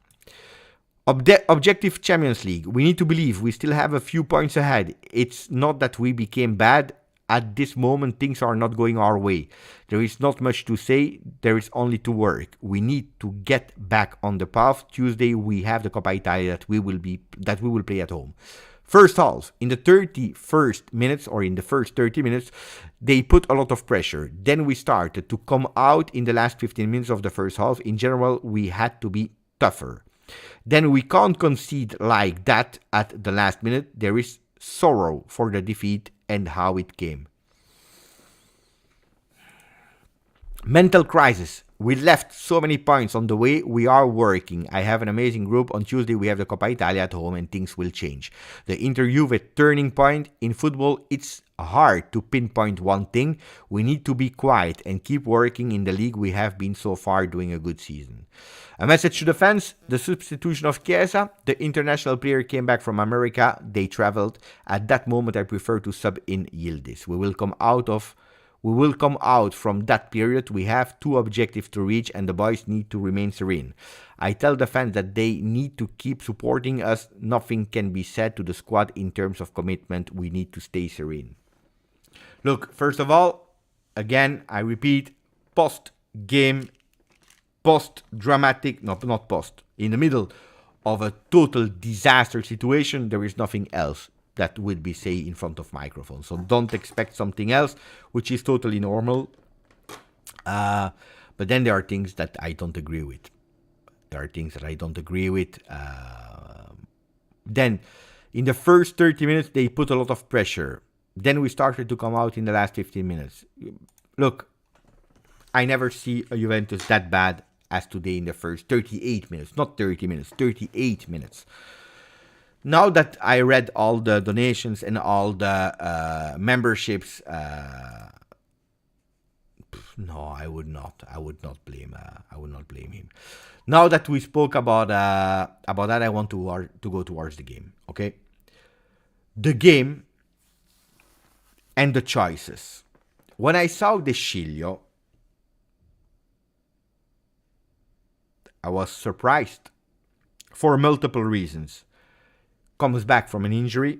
Objective Champions League. We need to believe we still have a few points ahead. It's not that we became bad. At this moment, things are not going our way. There is not much to say. There is only to work. We need to get back on the path. Tuesday we have the Coppa Italia that we will play at home. First half, in the 31st minutes or in the first 30 minutes, they put a lot of pressure. Then we started to come out in the last 15 minutes of the first half. In general, we had to be tougher. Then we can't concede like that at the last minute. There is sorrow for the defeat and how it came. Mental crisis. We left so many points on the way. We are working. I have an amazing group. On Tuesday, we have the Coppa Italia at home and things will change. The Inter-Juve turning point. In football, it's hard to pinpoint one thing. We need to be quiet and keep working in the league. We have been so far doing a good season. A message to the fans. The substitution of Chiesa. The international player came back from America. They traveled. At that moment, I prefer to sub in Yildiz. We will come out from that period. We have two objectives to reach and the boys need to remain serene. I tell the fans that they need to keep supporting us. Nothing can be said to the squad in terms of commitment. We need to stay serene. Look, first of all, again, I repeat, post-game, post-dramatic, no, not post, in the middle of a total disaster situation, there is nothing else that would be say in front of microphone. So don't expect something else, which is totally normal. But then there are things that I don't agree with. Then in the first 30 minutes, they put a lot of pressure. Then we started to come out in the last 15 minutes. Look, I never see a Juventus that bad as today in the first 38 minutes. Not 30 minutes, 38 minutes. Now that I read all the donations and all the memberships, no, I would not blame him. Now that we spoke about that, I want to go towards the game. Okay, the game and the choices. When I saw De Sciglio, I was surprised for multiple reasons. Comes back from an injury.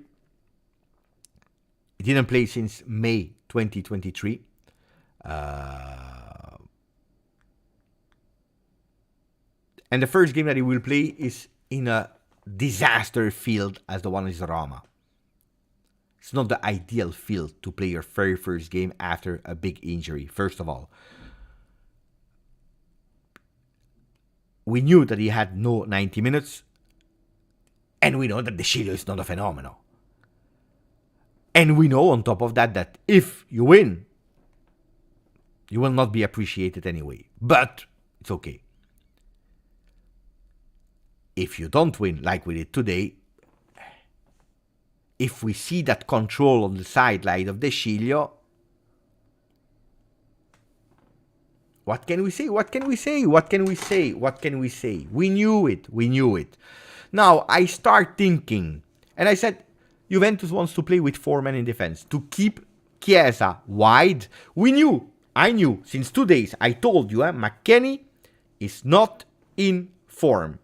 He didn't play since May 2023. And the first game that he will play is in a disaster field as the one is Roma. It's not the ideal field to play your very first game after a big injury, first of all. We knew that he had no 90 minutes. And we know that De Sciglio is not a phenomenon. And we know on top of that that if you win, you will not be appreciated anyway. But it's okay. If you don't win like we did today, if we see that control on the sideline of De Sciglio, what can we say? We knew it. Now, I start thinking, and I said, Juventus wants to play with 4 men in defense, to keep Chiesa wide. I knew, since 2 days, I told you, McKennie is not in form.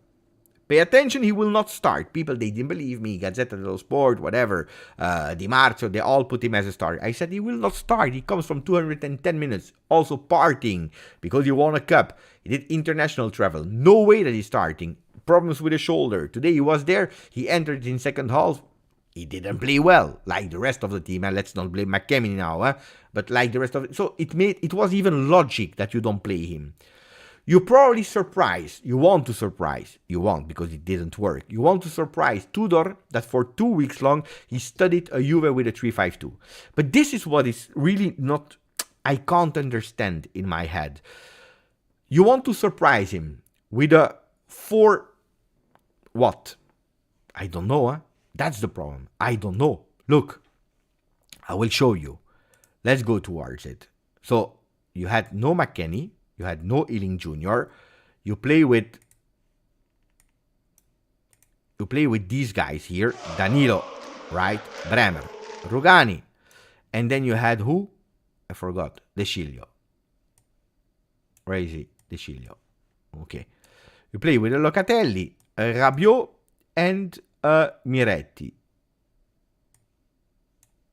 Pay attention, he will not start. People, they didn't believe me, Gazzetta dello Sport, whatever, Di Marzio, they all put him as a starter. I said he will not start, he comes from 210 minutes, also partying, because he won a cup. He did international travel, no way that he's starting. Problems with the shoulder. Today he was there. He entered in second half. He didn't play well, like the rest of the team. And let's not blame McKennie now, but like the rest of it. So it was even logic that you don't play him. You probably surprise. You want to surprise. You won't because it didn't work. You want to surprise Tudor that for 2 weeks long he studied a Juve with a 3-5-2. But this is what is really not. I can't understand in my head. You want to surprise him with a 4. What? I don't know, That's the problem. I don't know. Look, I will show you. Let's go towards it. So, you had no McKennie. You had no Ealing Jr. You play with these guys here. Danilo, right? Bremer, Rugani. And then you had who? I forgot. De Sciglio. Where is he? De Sciglio. Okay. You play with Locatelli, Rabiot, and Miretti.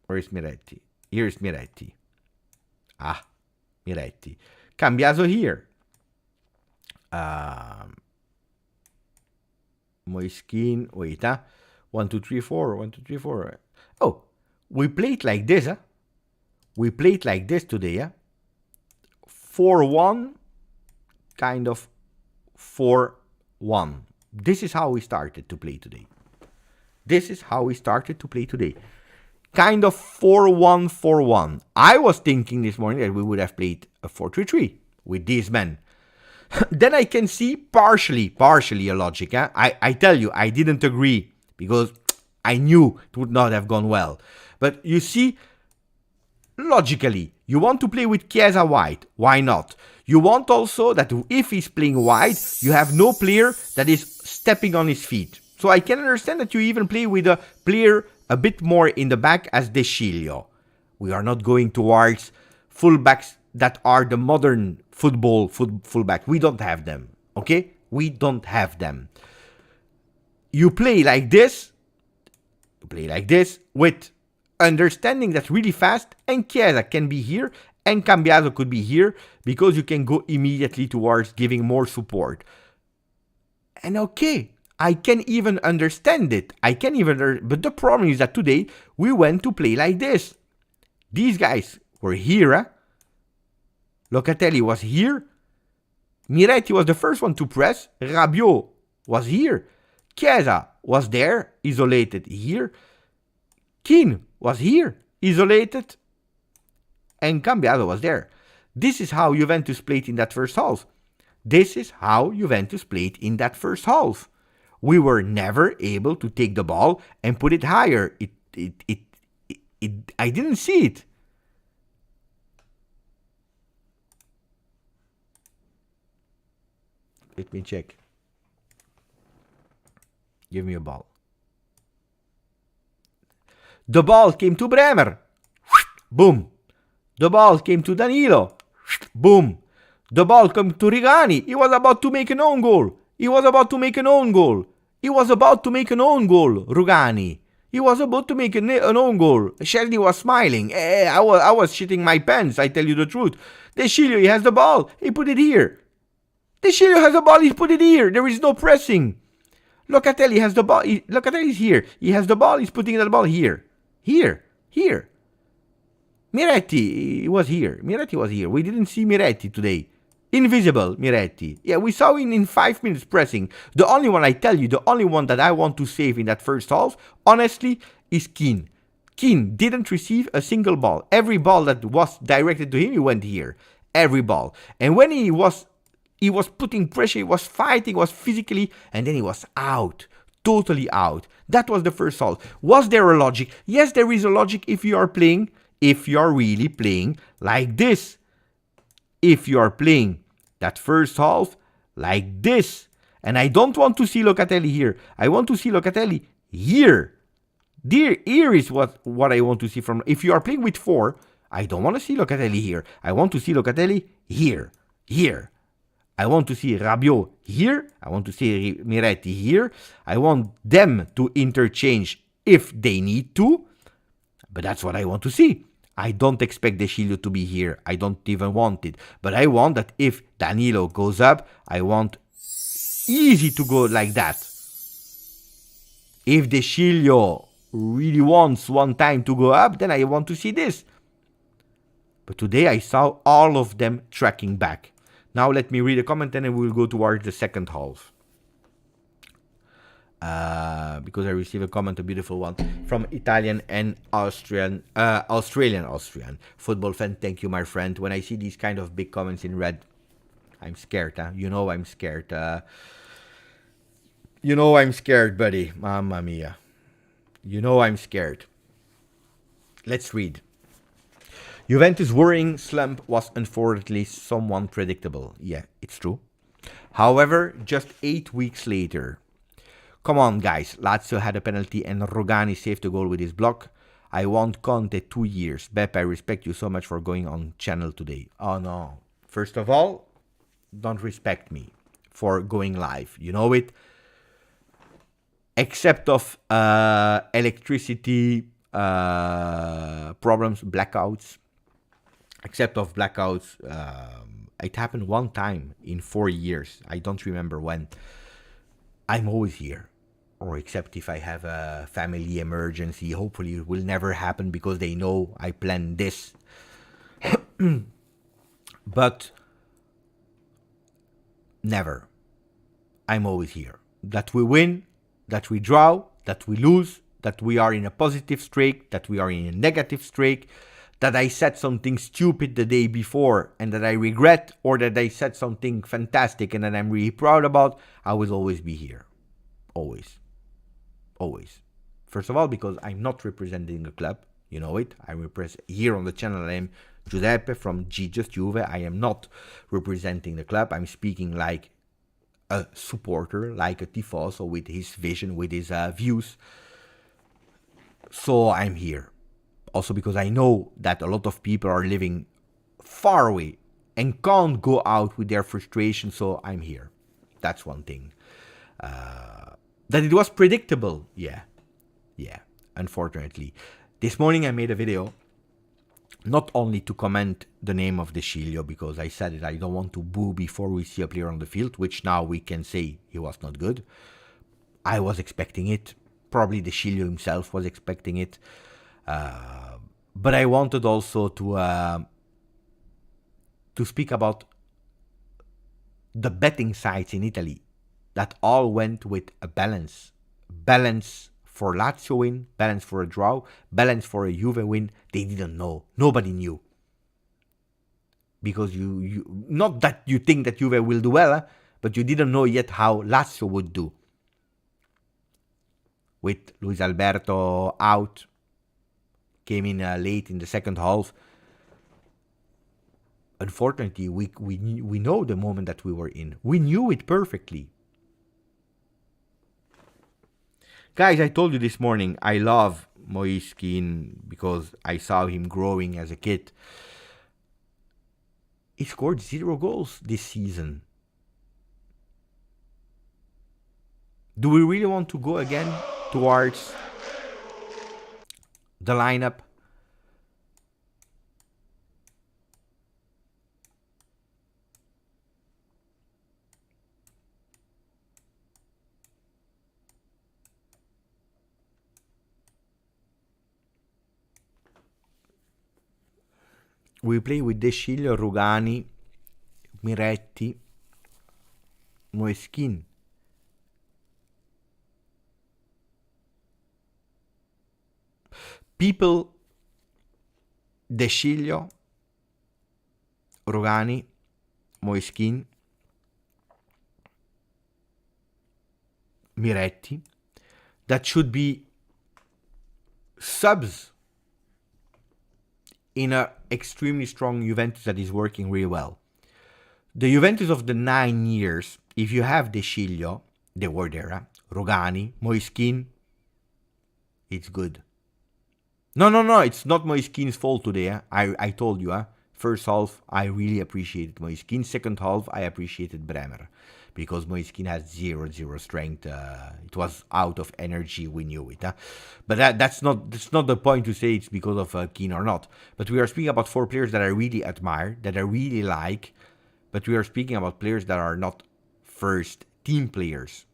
Where is Miretti? Here is Miretti. Miretti. Cambiaso here. Moiskin. Wait, 1, 2, 3, 4. 1, 2, 3, 4. Oh, we played like this, We played like this today, 4-1. Kind of 4-1. This is how we started to play today. This is how we started to play today. Kind of 4-1-4-1. I was thinking this morning that we would have played a 4-3-3 with these men. Then I can see partially a logic. I tell you, I didn't agree because I knew it would not have gone well. But you see, logically, you want to play with Chiesa wide. Why not? You want also that if he's playing wide, you have no player that is stepping on his feet. So I can understand that you even play with a player a bit more in the back as De Sciglio. We are not going towards fullbacks that are the modern football fullback. We don't have them, okay? We don't have them. You play like this. You play like this with understanding that really fast, and Chiesa can be here and Cambiaso could be here because you can go immediately towards giving more support. And okay, I can even understand it. But the problem is that today we went to play like this. These guys were here. Locatelli was here. Miretti was the first one to press. Rabiot was here. Chiesa was there, isolated here. Keane was here, isolated. And Cambiaso was there. This is how Juventus played in that first half. We were never able to take the ball and put it higher. I didn't see it. Let me check. Give me a ball. The ball came to Bremer. Boom. The ball came to Danilo. Boom. The ball came to Rigani. He was about to make an own goal. Rugani. He was about to make an own goal. Shelby was smiling. I was shitting my pants, I tell you the truth. De Sciglio, he has the ball. He put it here. De Sciglio has the ball. He put it here. There is no pressing. Locatelli has the ball. Locatelli is here. He has the ball. He's putting the ball here. Here. Miretti was here. We didn't see Miretti today. Invisible Miretti. Yeah, we saw him in 5 minutes pressing. The only one that I want to save in that first half, honestly, is Keane. Keane didn't receive a single ball. Every ball that was directed to him, he went here. Every ball. And when he was putting pressure, he was fighting, was physically, and then he was out. Totally out. That was the first half. Was there a logic? Yes, there is a logic if you are really playing like this. If you are playing that first half like this. And I don't want to see Locatelli here. I want to see Locatelli here. Here is what I want to see from... If you are playing with 4, I don't want to see Locatelli here. I want to see Locatelli here. I want to see Rabiot here. I want to see Miretti here. I want them to interchange if they need to. But that's what I want to see. I don't expect De Sciglio to be here. I don't even want it. But I want that if Danilo goes up, I want easy to go like that. If De Sciglio really wants one time to go up, then I want to see this. But today I saw all of them tracking back. Now let me read a comment and then we will go towards the second half. Because I received a comment, a beautiful one, from Italian and Australian football fan. Thank you, my friend. When I see these kind of big comments in red, I'm scared. You know I'm scared. I'm scared, buddy. Mamma mia. You know I'm scared. Let's read. Juventus' worrying slump was unfortunately somewhat predictable. Yeah, it's true. However, just 8 weeks later... Come on, guys. Lazio had a penalty and Rugani saved the goal with his block. I want Conte 2 years. Beppe, I respect you so much for going on channel today. Oh, no. First of all, don't respect me for going live. You know it. Except of electricity problems, blackouts. Except of blackouts. It happened one time in 4 years. I don't remember when. I'm always here. Or except if I have a family emergency. Hopefully it will never happen because they know I planned this. But never. I'm always here. that we win, that we draw, that we lose, that we are in a positive streak, that we are in a negative streak, that I said something stupid the day before and that I regret, or that I said something fantastic and that I'm really proud about, I will always be here. Always. Always. First of all, because I'm not representing a club, you know it. I represent here on the channel. I am Giuseppe from GJustjuve. I am not representing the club. I'm speaking like a supporter, like a tifoso, with his vision, with his views. So I'm here. Also because I know that a lot of people are living far away and can't go out with their frustration. So I'm here. That's one thing. That it was predictable. Yeah, unfortunately. This morning I made a video, not only to comment the name of De Sciglio, because I said it, I don't want to boo before we see a player on the field, which now we can say he was not good. I was expecting it. Probably De Sciglio himself was expecting it. But I wanted also to speak about the betting sites in Italy that all went with a balance. Balance for Lazio win, balance for a draw, balance for a Juve win. They didn't know. Nobody knew. Because you not that you think that Juve will do well, but you didn't know yet how Lazio would do. With Luis Alberto out, came in late in the second half. Unfortunately, we know the moment that we were in. We knew it perfectly. Guys, I told you this morning, I love Moiskin because I saw him growing as a kid. He scored 0 goals this season. Do we really want to go again towards the lineup? We play with De Sciglio, Rugani, Miretti, Moiskin. People, De Sciglio, Rugani, Moiskin, Miretti, that should be subs in an extremely strong Juventus that is working really well. The Juventus of the 9 years, if you have De Sciglio, they were there, Rugani, Moiskin, it's good. No, it's not Moiskin's fault today. I told you, first half, I really appreciated Moiskin. Second half, I appreciated Bremer. Because Moiskin has 0 strength. It was out of energy, we knew it. But that's not the point to say it's because of Keane or not. But we are speaking about 4 players that I really admire, that I really like. But we are speaking about players that are not first team players.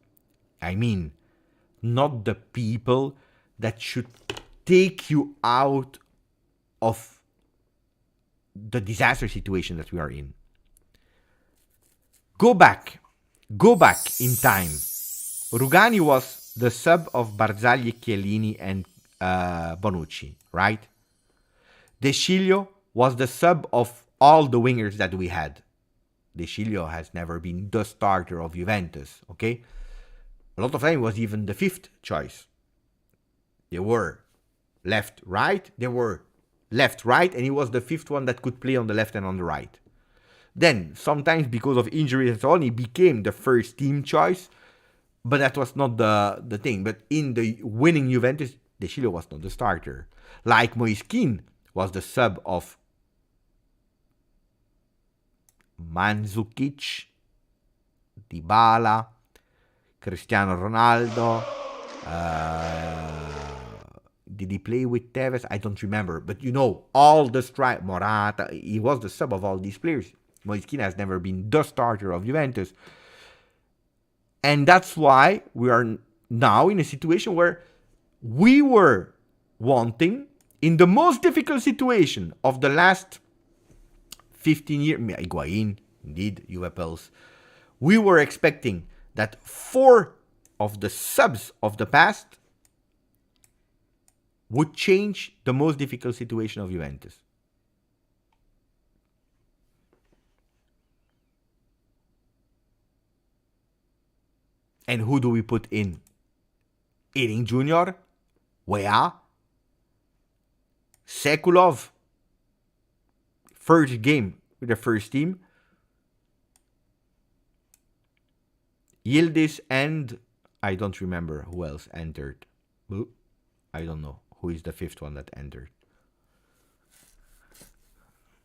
I mean, not the people that should take you out of the disaster situation that we are in. Go back in time. Rugani was the sub of Barzagli, Chiellini, and Bonucci, right? De Sciglio was the sub of all the wingers that we had. De Sciglio has never been the starter of Juventus, okay? A lot of time was even the 5th choice. They were left, right. They were left, right, and he was the 5th one that could play on the left and on the right. Then, sometimes because of injuries and so on, he became the first team choice. But that was not the thing. But in the winning Juventus, De Sciglio was not the starter. Like Moiskin was the sub of Mandzukic, Dybala, Cristiano Ronaldo. Did he play with Tevez? I don't remember. But you know, all the strike, Morata, he was the sub of all these players. Moiskin has never been the starter of Juventus. And that's why we are now in a situation where we were wanting, in the most difficult situation of the last 15 years, Higuain, indeed, Juve Pels, we were expecting that 4 of the subs of the past would change the most difficult situation of Juventus. And who do we put in? Eating Junior, Wea, Sekulov, first game with the first team, Yildiz, and I don't remember who else entered. I don't know who is the fifth one that entered.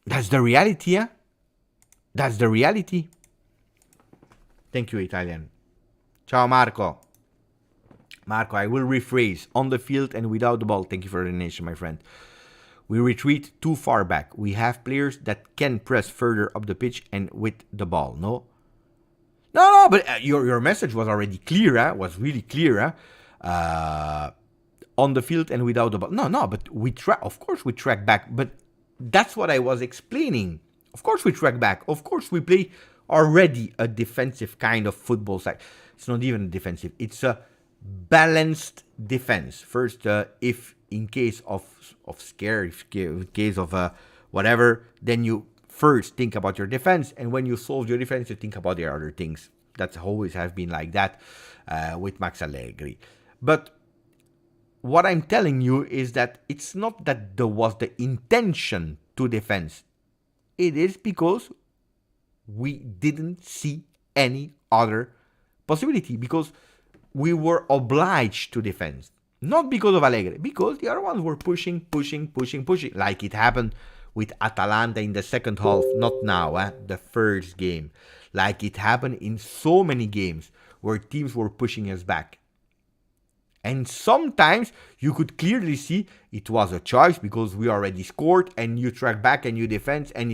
That's the reality, yeah? That's the reality. Thank you, Italian. Ciao, Marco. Marco, I will rephrase. On the field and without the ball. Thank you for the donation, my friend. We retreat too far back. We have players that can press further up the pitch and with the ball. No, but your message was already clear. Was really clear. On the field and without the ball. No, but of course we track back. But that's what I was explaining. Of course we track back. Of course we play already a defensive kind of football side. It's not even defensive. It's a balanced defense. First, if in case of scare, in case of whatever, then you first think about your defense, and when you solve your defense, you think about the other things. That's always has been like that with Max Allegri. But what I'm telling you is that it's not that there was the intention to defend. It is because we didn't see any other possibility, because we were obliged to defend. Not because of Allegri, because the other ones were pushing, like it happened with Atalanta in the second half, not now, the first game. Like it happened in so many games where teams were pushing us back. And sometimes you could clearly see it was a choice because we already scored, and you track back and you defend, and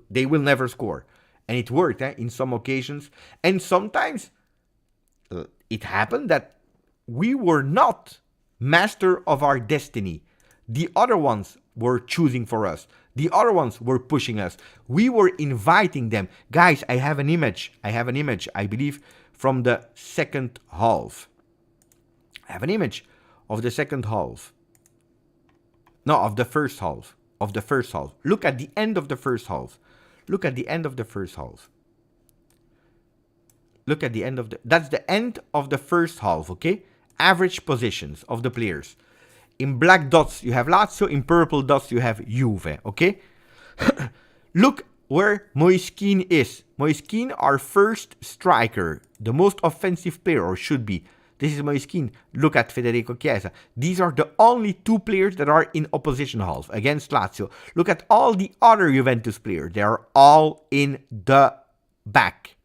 they will never score. And it worked in some occasions. And sometimes it happened that we were not master of our destiny. The other ones were choosing for us. The other ones were pushing us. We were inviting them. Guys, I have an image, I believe, from the second half. I have an image of the second half. No, of the first half. Look at the end of the first half. That's the end of the first half, okay? Average positions of the players. In black dots, you have Lazio. In purple dots, you have Juve, okay? Look where Moiskin is. Moiskin, our first striker, the most offensive player, or should be. This is Moiskin. Look at Federico Chiesa. These are the only two players that are in opposition half against Lazio. Look at all the other Juventus players. They are all in the back.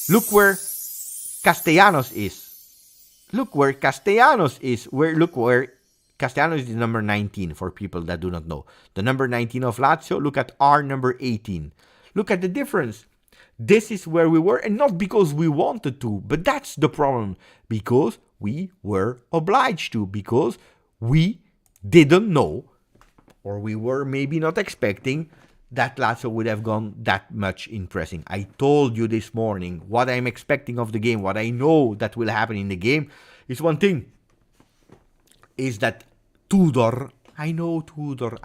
Look where Castellanos is. Look where Castellanos is the number 19 for people that do not know. The number 19 of Lazio, look at our number 18. Look at the difference. This is where we were, and not because we wanted to, but that's the problem. Because we were obliged to, because we didn't know, or we were maybe not expecting that Lazio would have gone that much in pressing. I told you this morning what I'm expecting of the game, what I know that will happen in the game is one thing. Is that Tudor, I know Tudor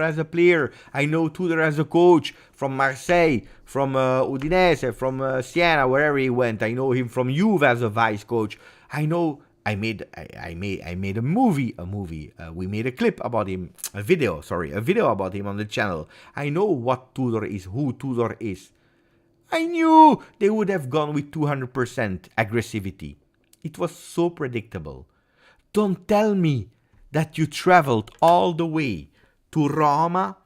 as a player, I know Tudor as a coach from Marseille, from Udinese, from Siena, wherever he went. I know him from Juve as a vice coach. I know I made a movie. We made a clip about him, a video about him on the channel. I know what Tudor is, who Tudor is. I knew they would have gone with 200% aggressivity. It was so predictable. Don't tell me that you traveled all the way to Roma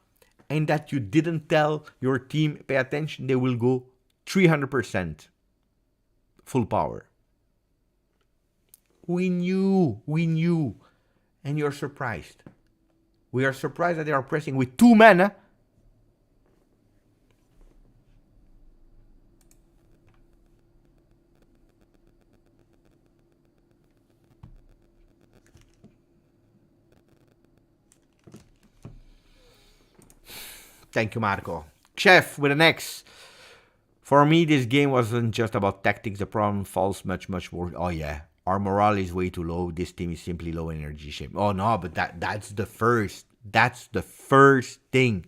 and that you didn't tell your team, pay attention, they will go 300% full power. We knew, and you're surprised. We are surprised that they are pressing with two men. Thank you, Marco. Chef with an X. For me, this game wasn't just about tactics. The problem falls much, much more. Oh yeah, our morale is way too low. This team is simply low energy shape. Oh no, but that's the first. That's the first thing.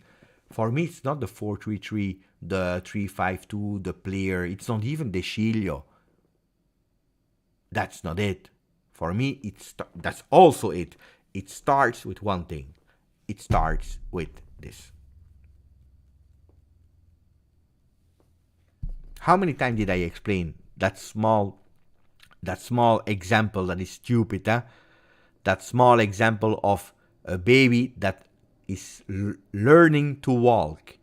For me, it's not the 4-3-3, the 3-5-2, the player. It's not even the Chilio. That's not it. For me, that's also it. It starts with one thing. It starts with this. How many times did I explain that small example that is stupid, huh? That small example of a baby that is learning to walk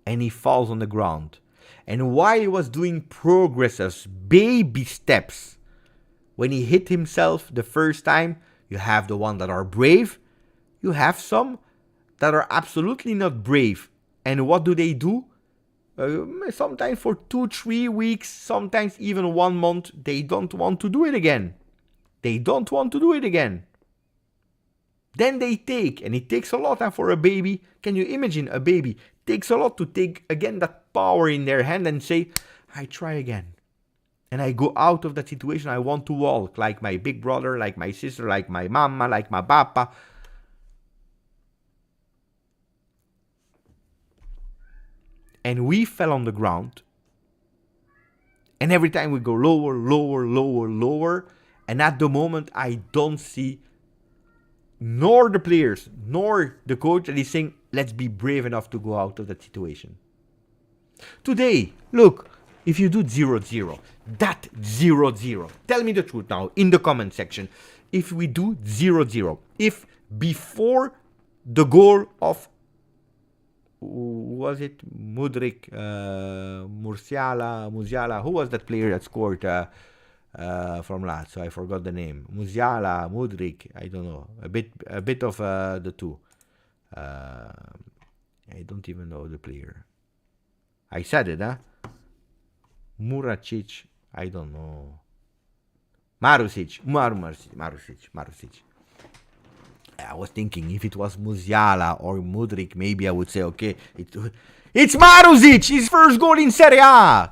and he falls on the ground. And while he was doing progresses, baby steps, when he hit himself the first time, you have the ones that are brave, you have some that are absolutely not brave. And what do? Sometimes for 2-3 weeks, sometimes even 1 month, they don't want to do it again. Then they take, and it takes a lot for a baby. Can you imagine a baby? It takes a lot to take again that power in their hand and say, I try again. And I go out of that situation. I want to walk like my big brother, like my sister, like my mama, like my papa. And we fell on the ground. And every time we go lower, lower, lower, lower. And at the moment, I don't see nor the players, nor the coach that is saying, let's be brave enough to go out of that situation. Today, look, if you do 0-0, that 0-0, tell me the truth now in the comment section. If we do 0-0, if before the goal of, was it Mudrik, Musiala, who was that player that scored from Lazio? I forgot the name. Musiala, Mudrik, I don't know. A bit of the two. I don't even know the player. I said it, huh? Muracic, I don't know. Marusic. I was thinking if it was Musiala or Mudrik, maybe I would say, okay, it's Marusic, his first goal in Serie A.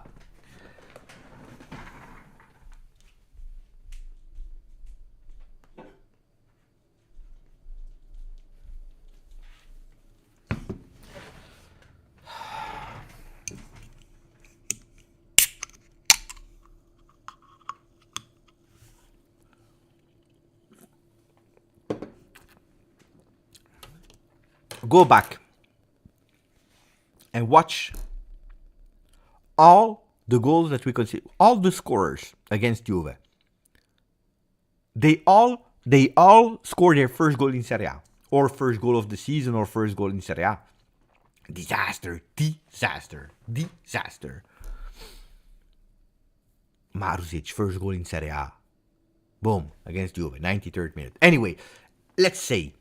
Go back and watch all the goals that we consider, all the scorers against Juve. They all scored their first goal in Serie A, or first goal of the season, or first goal in Serie A. Disaster. Marusic, first goal in Serie A. Boom, against Juve, 93rd minute. Anyway, let's say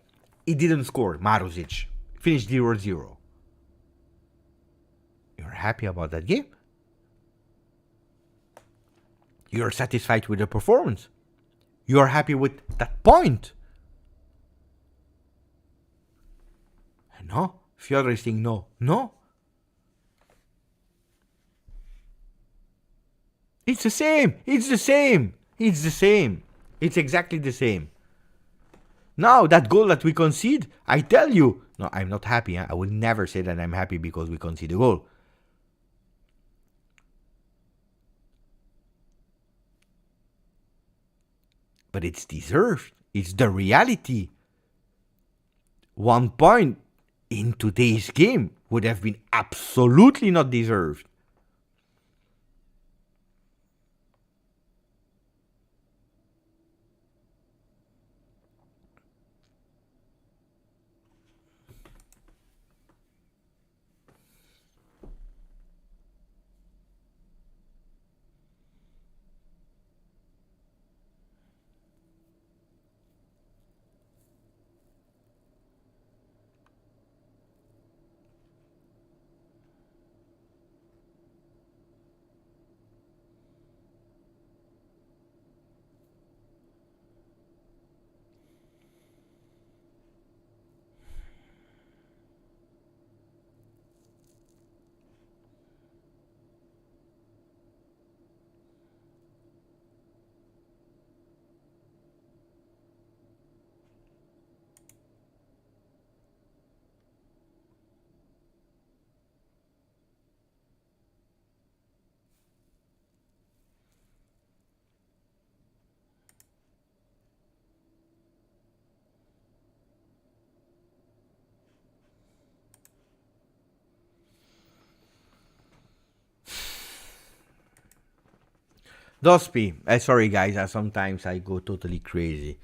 he didn't score, Marusic. Finished 0-0. You're happy about that game? You're satisfied with the performance? You're happy with that point? No. Fyodor is saying no. No. It's the same. It's exactly the same. Now, that goal that we concede, I tell you, no, I'm not happy. I will never say that I'm happy because we concede a goal. But it's deserved. It's the reality. 1 point in today's game would have been absolutely not deserved. Dospi, sorry guys, sometimes I go totally crazy.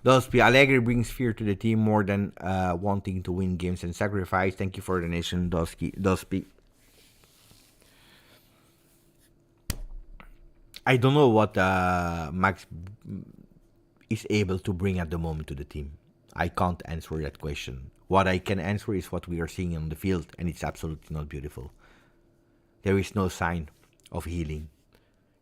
Dospi, Allegri brings fear to the team more than wanting to win games and sacrifice. Thank you for the nation, Dospi. I don't know what Max is able to bring at the moment to the team. I can't answer that question. What I can answer is what we are seeing on the field, and it's absolutely not beautiful. There is no sign of healing.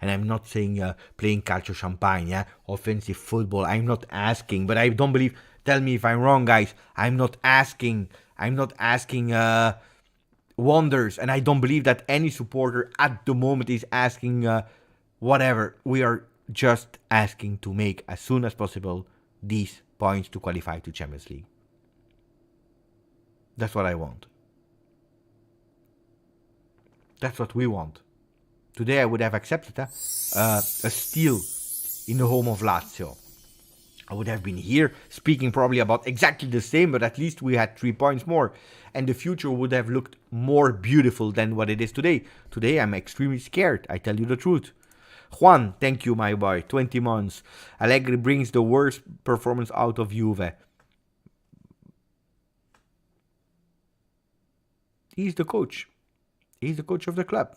And I'm not saying playing calcio champagne, offensive football. I'm not asking, but I don't believe. Tell me if I'm wrong, guys. I'm not asking. Wonders, and I don't believe that any supporter at the moment is asking whatever. We are just asking to make as soon as possible these points to qualify to Champions League. That's what I want. That's what we want. Today I would have accepted a steal in the home of Lazio. I would have been here speaking probably about exactly the same, but at least we had 3 points more. And the future would have looked more beautiful than what it is today. Today I'm extremely scared, I tell you the truth. Juan, thank you, my boy. 20 months. Allegri brings the worst performance out of Juve. He's the coach. He's the coach of the club.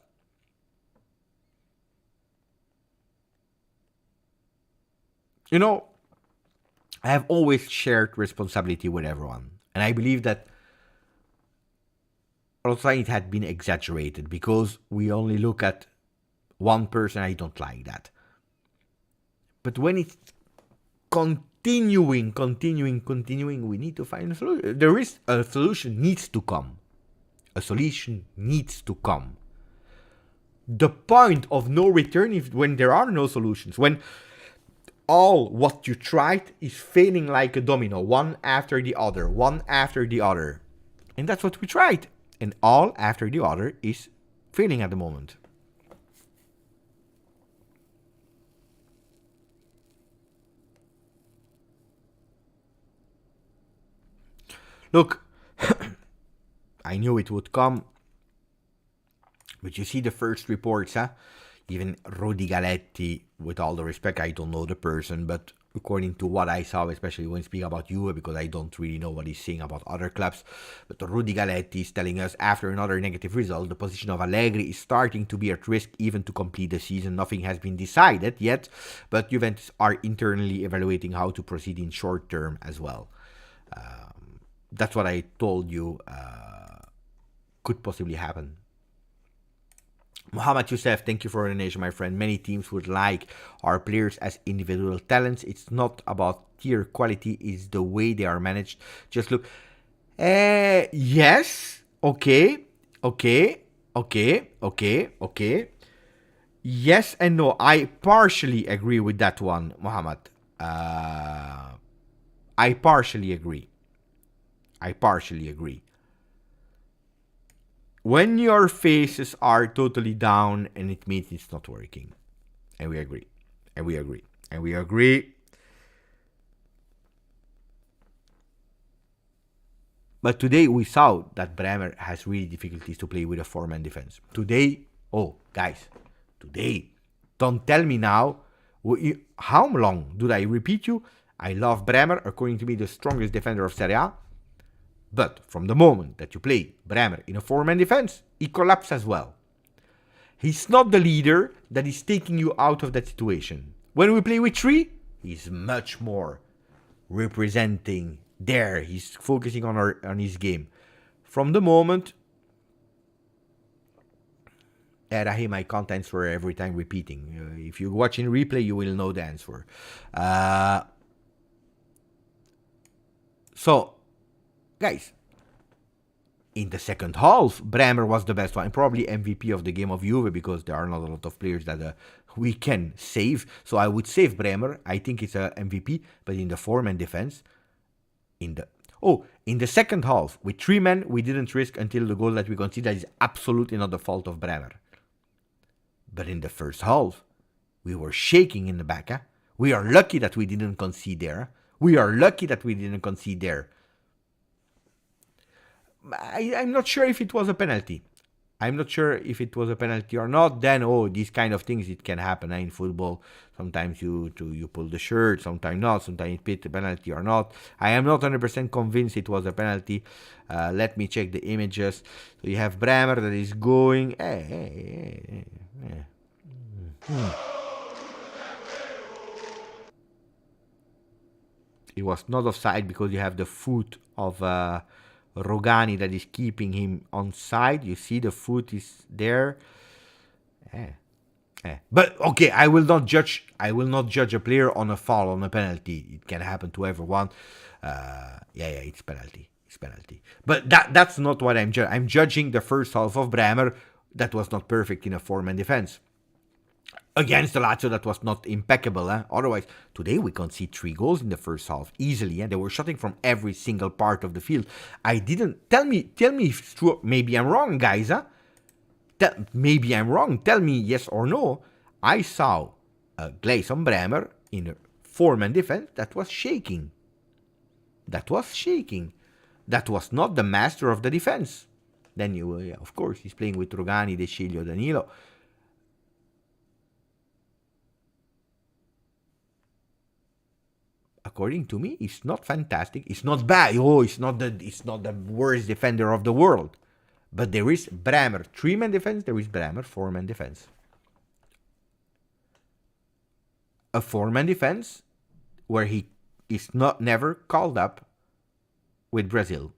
You know, I have always shared responsibility with everyone. And I believe that also it had been exaggerated because we only look at one person. I don't like that. But when it's continuing, we need to find a solution. There is a solution needs to come. A solution needs to come. The point of no return is when there are no solutions. When all what you tried is failing like a domino, one after the other. And that's what we tried. And all after the other is failing at the moment. Look, I knew it would come. But you see the first reports, even Rudy Galetti, with all the respect, I don't know the person, but according to what I saw, especially when speaking about Juve, because I don't really know what he's saying about other clubs, but Rudy Galetti is telling us after another negative result, the position of Allegri is starting to be at risk even to complete the season. Nothing has been decided yet, but Juventus are internally evaluating how to proceed in short term as well. That's what I told you could possibly happen. Mohamed Youssef, thank you for the donation, my friend. Many teams would like our players as individual talents. It's not about tier quality, it's the way they are managed. Just look. Yes. Okay. Yes and no. I partially agree with that one, Mohamed. I partially agree. When your faces are totally down and it means it's not working. And we agree. But today we saw that Bremer has really difficulties to play with a 4-man defense. Today, don't tell me now, how long did I repeat you? I love Bremer, according to me the strongest defender of Serie A. But from the moment that you play Bremer in a 4-man defense, he collapses as well. He's not the leader that is taking you out of that situation. When we play with 3, he's much more representing there. He's focusing on his game. From the moment... Rahim, I can't answer every time repeating. If you watch in replay, you will know the answer. So... Guys, in the second half, Bremer was the best one. Probably MVP of the game of Juve because there are not a lot of players that we can save. So I would save Bremer. I think it's a MVP. But in the 4-man defense, in the second half, with 3 men, we didn't risk until the goal that we conceded. That is absolutely not the fault of Bremer. But in the first half, we were shaking in the back. We are lucky that we didn't concede there. I'm not sure if it was a penalty. I'm not sure if it was a penalty or not. Then, these kind of things, it can happen in football. Sometimes you pull the shirt, sometimes not. Sometimes it a penalty or not. I am not 100% convinced it was a penalty. Let me check the images. So you have Bremer that is going. It was not offside because you have the foot of Rogani that is keeping him on side. You see the foot is there. But okay, I will not judge a player on a foul, on a penalty. It can happen to everyone. It's penalty. It's penalty. But that's not what I'm judging. I'm judging the first half of Bremer that was not perfect in a four-man defense. Against the Lazio, that was not impeccable. Otherwise, today we concede 3 goals in the first half easily. They were shooting from every single part of the field. I didn't tell me if it's true. Maybe I'm wrong, guys. Maybe I'm wrong. Tell me yes or no. I saw Gleison Bremer in a four-man defense that was shaking. That was not the master of the defense. Then of course, he's playing with Rogani, De Sciglio, Danilo. According to me, it's not fantastic. It's not bad. It's not the worst defender of the world. But there is Bremer 3-man defense. There is Bremer 4-man defense. A 4-man defense where he is never called up with Brazil.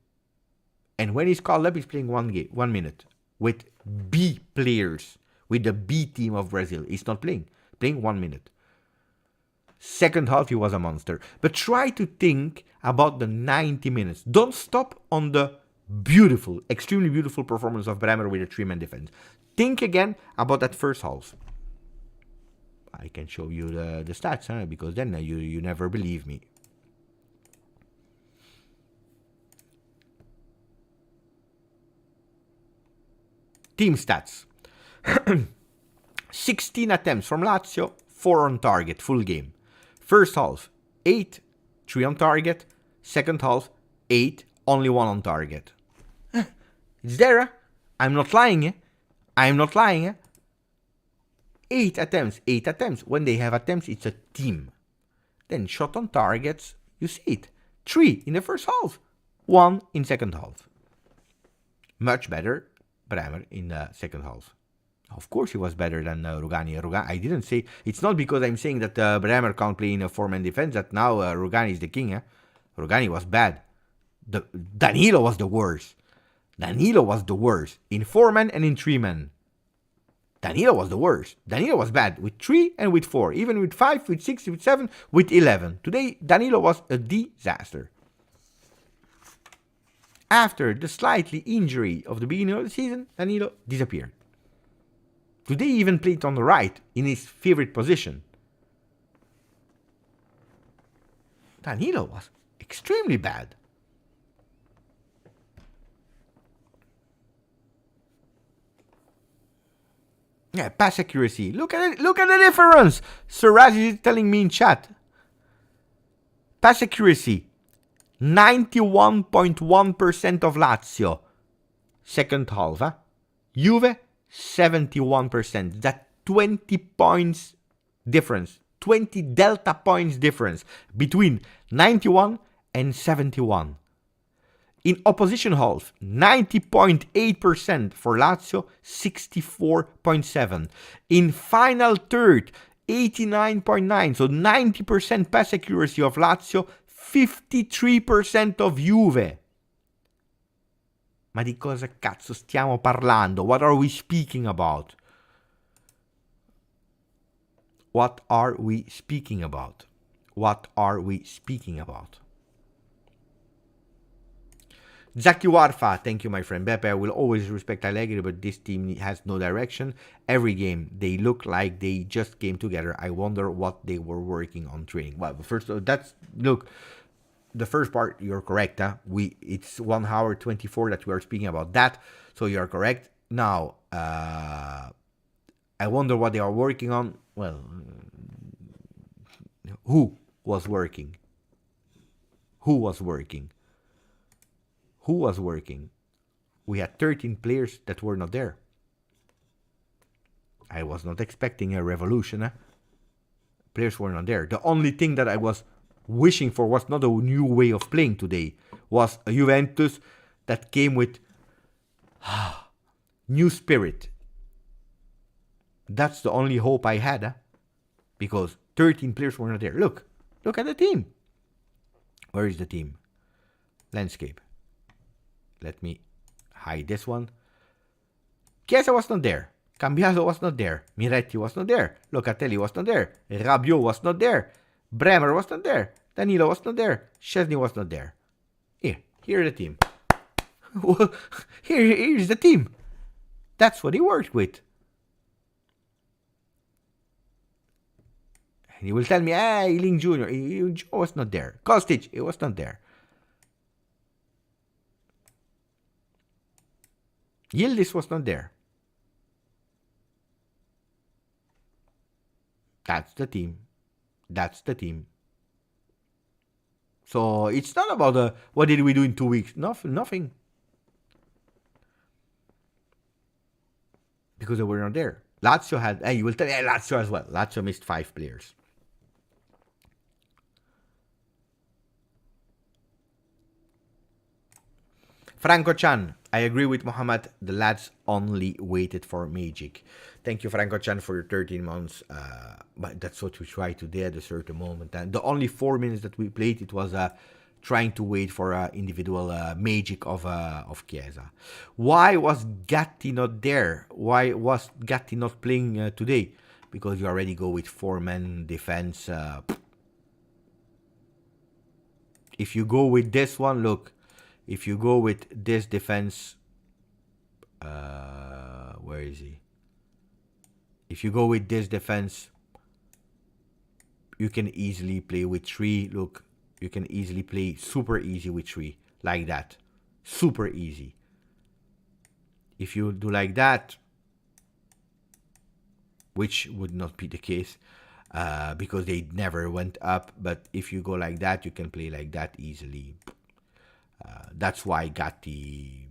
And when he's called up, he's playing 1 minute with B players, with the B team of Brazil. He's not playing 1 minute. Second half, he was a monster. But try to think about the 90 minutes. Don't stop on the beautiful, extremely beautiful performance of Bremer with a 3-man defense. Think again about that first half. I can show you the stats, because then you never believe me. Team stats. 16 attempts from Lazio, 4 on target, full game. First half, 8, 3 on target. Second half, 8, only 1 on target. It's there. I'm not lying. 8 attempts. When they have attempts, it's a team. Then shot on targets, you see it. 3 in the first half, 1 in second half. Much better, Bremer, in the second half. Of course he was better than Rogani. I didn't say... It's not because I'm saying that Bremer can't play in a 4-man defense that now Rogani is the king. Rogani was bad. Danilo was the worst. In 4-man and in 3-man. Danilo was the worst. Danilo was bad with 3 and with 4. Even with 5, with 6, with 7, with 11. Today, Danilo was a disaster. After the slightly injury of the beginning of the season, Danilo disappeared. Today he even played on the right, in his favorite position. Danilo was extremely bad. Yeah, pass accuracy. Look at it. Look at the difference. Saraz is telling me in chat. Pass accuracy. 91.1% of Lazio. Second half. Juve, 71%. That 20 points difference. 20 delta points difference between 91 and 71. In opposition half, 90.8% for Lazio, 64.7%. In final third, 89.9%. So 90% pass accuracy of Lazio, 53% of Juve. Ma di cosa cazzo stiamo parlando? What are we speaking about? What are we speaking about? What are we speaking about? Zaki Warfa, thank you, my friend Beppe. I will always respect Allegri, but this team has no direction. Every game, they look like they just came together. I wonder what they were working on training. Well, first, look, the first part, you're correct. It's 1 hour 24 that we are speaking about that, so you're correct. Now, I wonder what they are working on. Well, who was working? Who was working? Who was working? We had 13 players that were not there. I was not expecting a revolution. Players were not there. The only thing that I was wishing for was not a new way of playing today. Was a Juventus that came with new spirit. That's the only hope I had. Because 13 players were not there. Look at the team. Where is the team? Landscape. Let me hide this one. Chiesa was not there. Cambiaso was not there. Miretti was not there. Locatelli was not there. Rabiot was not there. Bremer was not there. Danilo was not there. Szczesny was not there. Here is the team. Here's the team. That's what he worked with. And he will tell me, Ealing Jr. was not there. Kostic, he was not there. Yildiz was not there. That's the team. That's the team. So it's not about what did we do in 2 weeks. Nothing. Because they were not there. Lazio had, you will tell me, Lazio as well. Lazio missed 5 players. Franco Chan, I agree with Mohammed. The lads only waited for magic. Thank you, Franco Chan, for your 13 months. But that's what we tried to do at a certain moment. And the only 4 minutes that we played, it was trying to wait for individual magic of Chiesa. Why was Gatti not there? Why was Gatti not playing today? Because you already go with 4-man defense. If you go with this one, look. If you go with this defense, where is he? If you go with this defense, you can easily play with 3. Look, you can easily play super easy with 3, like that. Super easy. If you do like that, which would not be the case, because they never went up, but if you go like that, you can play like that easily. That's why Gatti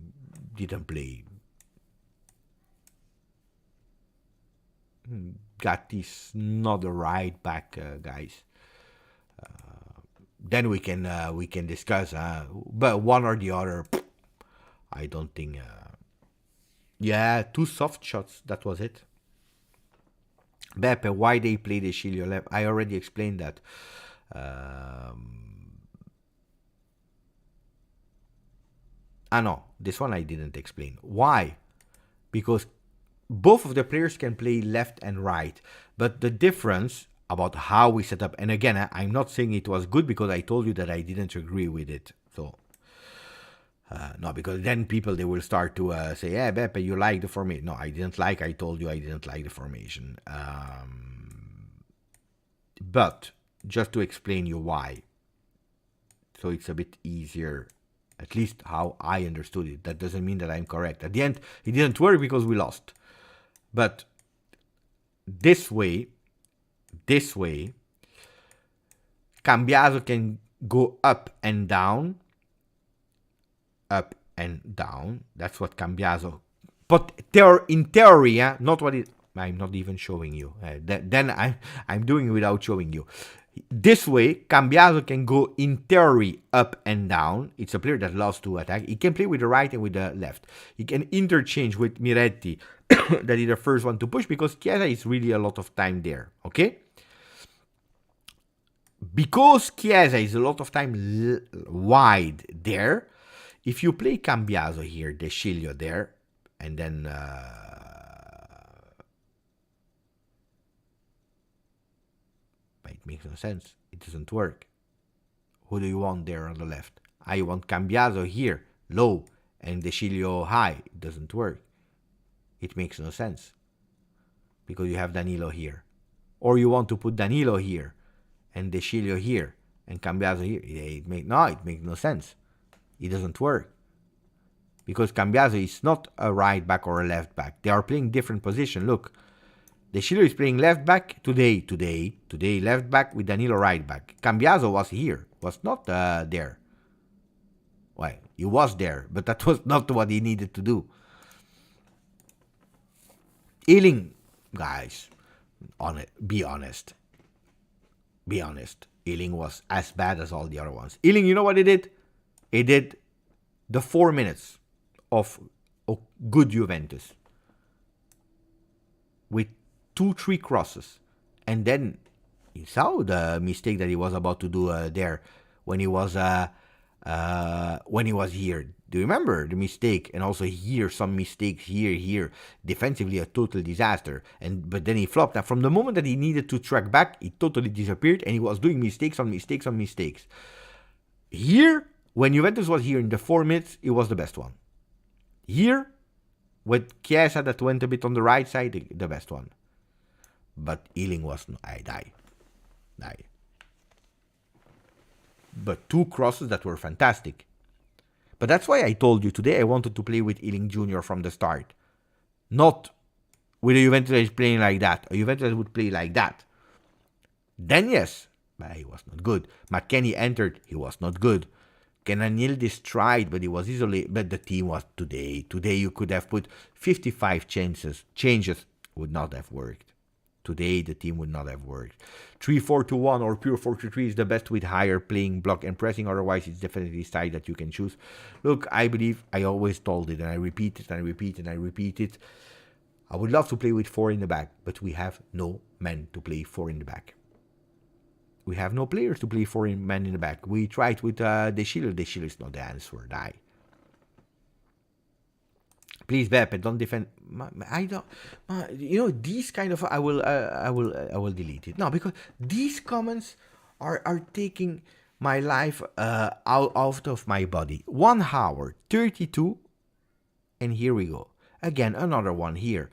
didn't play. Gatti's not a right back, guys. Then we can discuss. But one or the other, I don't think. Yeah, 2 soft shots. That was it. Beppe, why they play the Chilio left? I already explained that. No, this one I didn't explain. Why? Because both of the players can play left and right. But the difference about how we set up, and again, I'm not saying it was good because I told you that I didn't agree with it. So, no, because then people, they will start to say, Beppe, you like the formation. No, I didn't like, I told you I didn't like the formation. But just to explain you why. So it's a bit easier. At least how I understood it. That doesn't mean that I'm correct. At the end, it didn't work because we lost. But this way, Cambiaso can go up and down. Up and down. That's what Cambiaso. But in theory, not what it. I'm not even showing you. Then I'm doing it without showing you. This way, Cambiaso can go in theory up and down. It's a player that loves to attack. He can play with the right and with the left. He can interchange with Miretti, that is the first one to push, because Chiesa is really a lot of time there. Okay? Because Chiesa is a lot of time wide there, if you play Cambiaso here, De Sciglio there, and then it makes no sense. It doesn't work. Who do you want there on the left? I want Cambiaso here, low, and De Sciglio high. It doesn't work. It makes no sense. Because you have Danilo here. Or you want to put Danilo here, and De Sciglio here, and Cambiaso here. It makes no sense. It doesn't work. Because Cambiaso is not a right back or a left back. They are playing different positions. Look. De Sciglio is playing left back today, left back with Danilo right back. Cambiaso was here, was not there. Well, he was there, but that was not what he needed to do. Ealing, guys, be honest. Be honest. Ealing was as bad as all the other ones. Ealing, you know what it did? It did the 4 minutes of good Juventus with 2-3 crosses, and then you saw the mistake that he was about to do there when he was here. Do you remember the mistake? And also here, some mistakes here. Defensively, a total disaster. But then he flopped. Now, from the moment that he needed to track back, he totally disappeared, and he was doing mistakes on mistakes. Here, when Juventus was here in the 4 minutes, it was the best one. Here, with Chiesa that went a bit on the right side, the best one. But Ealing was... I die. But 2 crosses that were fantastic. But that's why I told you today I wanted to play with Ealing Jr. from the start. Not with a Juventus that is playing like that. A Juventus that would play like that. Then yes, but he was not good. McKennie entered, he was not good. Kenan Yildiz tried, but he was isolated. But the team was today. Today you could have put 55 changes. Would not have worked. Today the team would not have worked. 3-4-2-1 or pure 4-3-3 is the best with higher playing, block and pressing. Otherwise, it's definitely style that you can choose. Look, I believe I always told it, and I repeat it. I would love to play with 4 in the back, but we have no men to play 4 in the back. We have no players to play 4 men in the back. We tried with De Schiller. De Schiller is not the answer. Die. Please, Beppe, don't defend. I don't. These kind of. I will delete it. No, because these comments are taking my life out of my body. 1 hour 32, and here we go again. Another one here.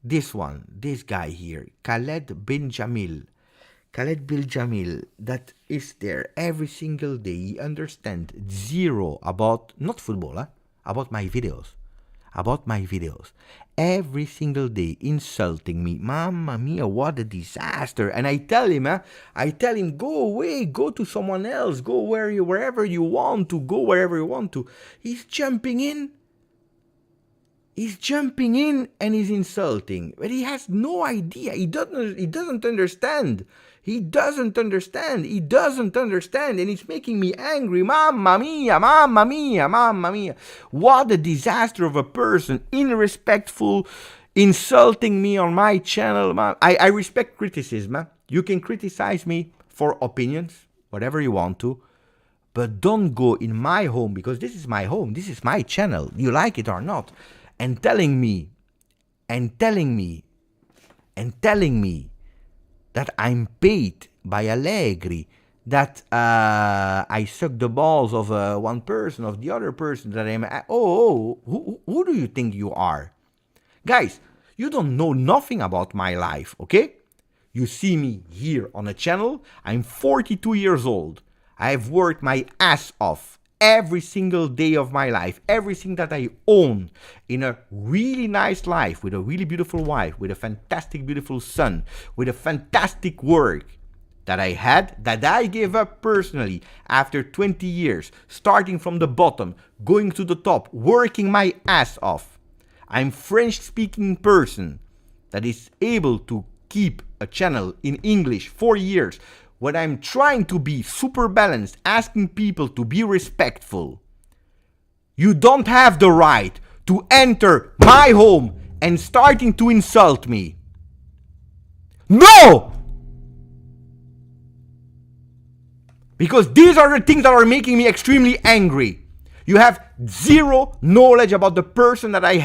This guy here, Khaled Biljamil, that is there every single day. He understands zero about not football, about my videos. Every single day insulting me. Mamma mia, what a disaster. And I tell him, go away, go to someone else, go wherever you want to. He's jumping in and he's insulting. But he has no idea. He doesn't understand. He doesn't understand, and it's making me angry. Mamma mia. What a disaster of a person, irrespectful, insulting me on my channel. I respect criticism. You can criticize me for opinions, whatever you want to, but don't go in my home, because this is my home, this is my channel, you like it or not, and telling me that I'm paid by Allegri, that I suck the balls of one person, of the other person, that I'm... who do you think you are? Guys, you don't know nothing about my life, okay? You see me here on a channel. I'm 42 years old. I've worked my ass off every single day of my life, everything that I own, in a really nice life, with a really beautiful wife, with a fantastic, beautiful son, with a fantastic work that I had, that I gave up personally after 20 years, starting from the bottom, going to the top, working my ass off. I'm French-speaking person that is able to keep a channel in English 4 years, when I'm trying to be super balanced, asking people to be respectful. You don't have the right to enter my home and starting to insult me. No! Because these are the things that are making me extremely angry. You have zero knowledge about the person that I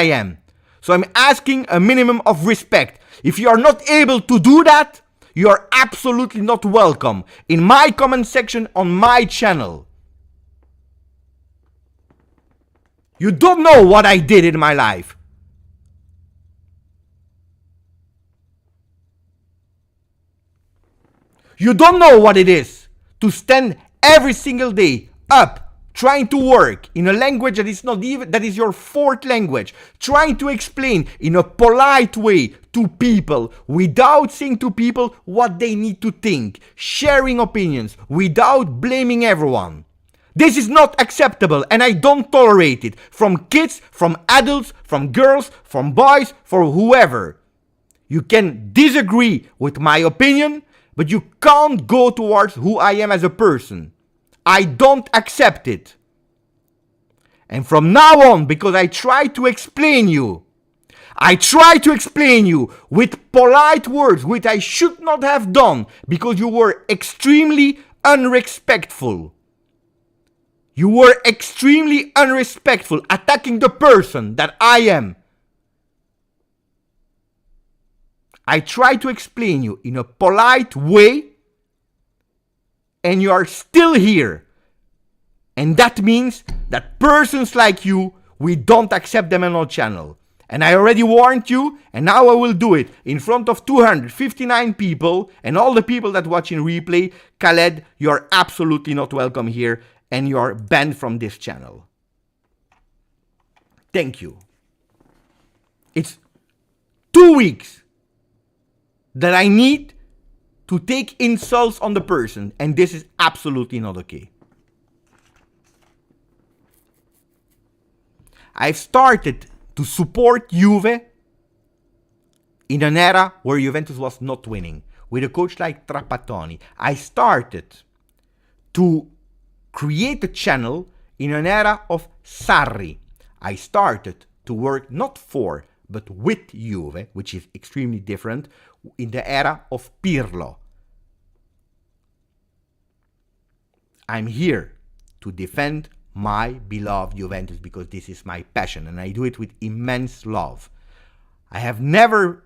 am. So I'm asking a minimum of respect. If you are not able to do that, you are absolutely not welcome in my comment section on my channel. You don't know what I did in my life. You don't know what it is to stand every single day up, trying to work in a language that is not even, that is your 4th language, trying to explain in a polite way to people, without saying to people what they need to think, sharing opinions without blaming everyone. This is not acceptable, and I don't tolerate it from kids, from adults, from girls, from boys, for whoever. You can disagree with my opinion, but you can't go towards who I am as a person. I don't accept it. And from now on, because I try to explain you with polite words, which I should not have done, because you were extremely unrespectful. You were extremely unrespectful, attacking the person that I am. I try to explain you in a polite way, and you are still here. And that means that persons like you, we don't accept them on our channel. And I already warned you, and now I will do it in front of 259 people and all the people that watch in replay. Khaled, you're absolutely not welcome here, and you're banned from this channel. Thank you. It's 2 weeks that I need to take insults on the person, and this is absolutely not okay. I've started to support Juve in an era where Juventus was not winning. With a coach like Trapattoni, I started to create a channel in an era of Sarri. I started to work not for, but with Juve, which is extremely different, in the era of Pirlo. I'm here to defend my beloved Juventus because this is my passion and I do it with immense love. I have never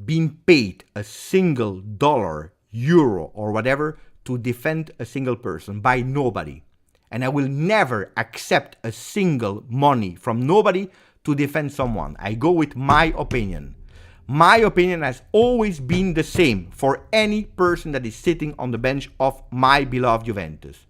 been paid a single dollar, euro, or whatever to defend a single person by nobody. And I will never accept a single money from nobody to defend someone. I go with my opinion. My opinion has always been the same for any person that is sitting on the bench of my beloved Juventus.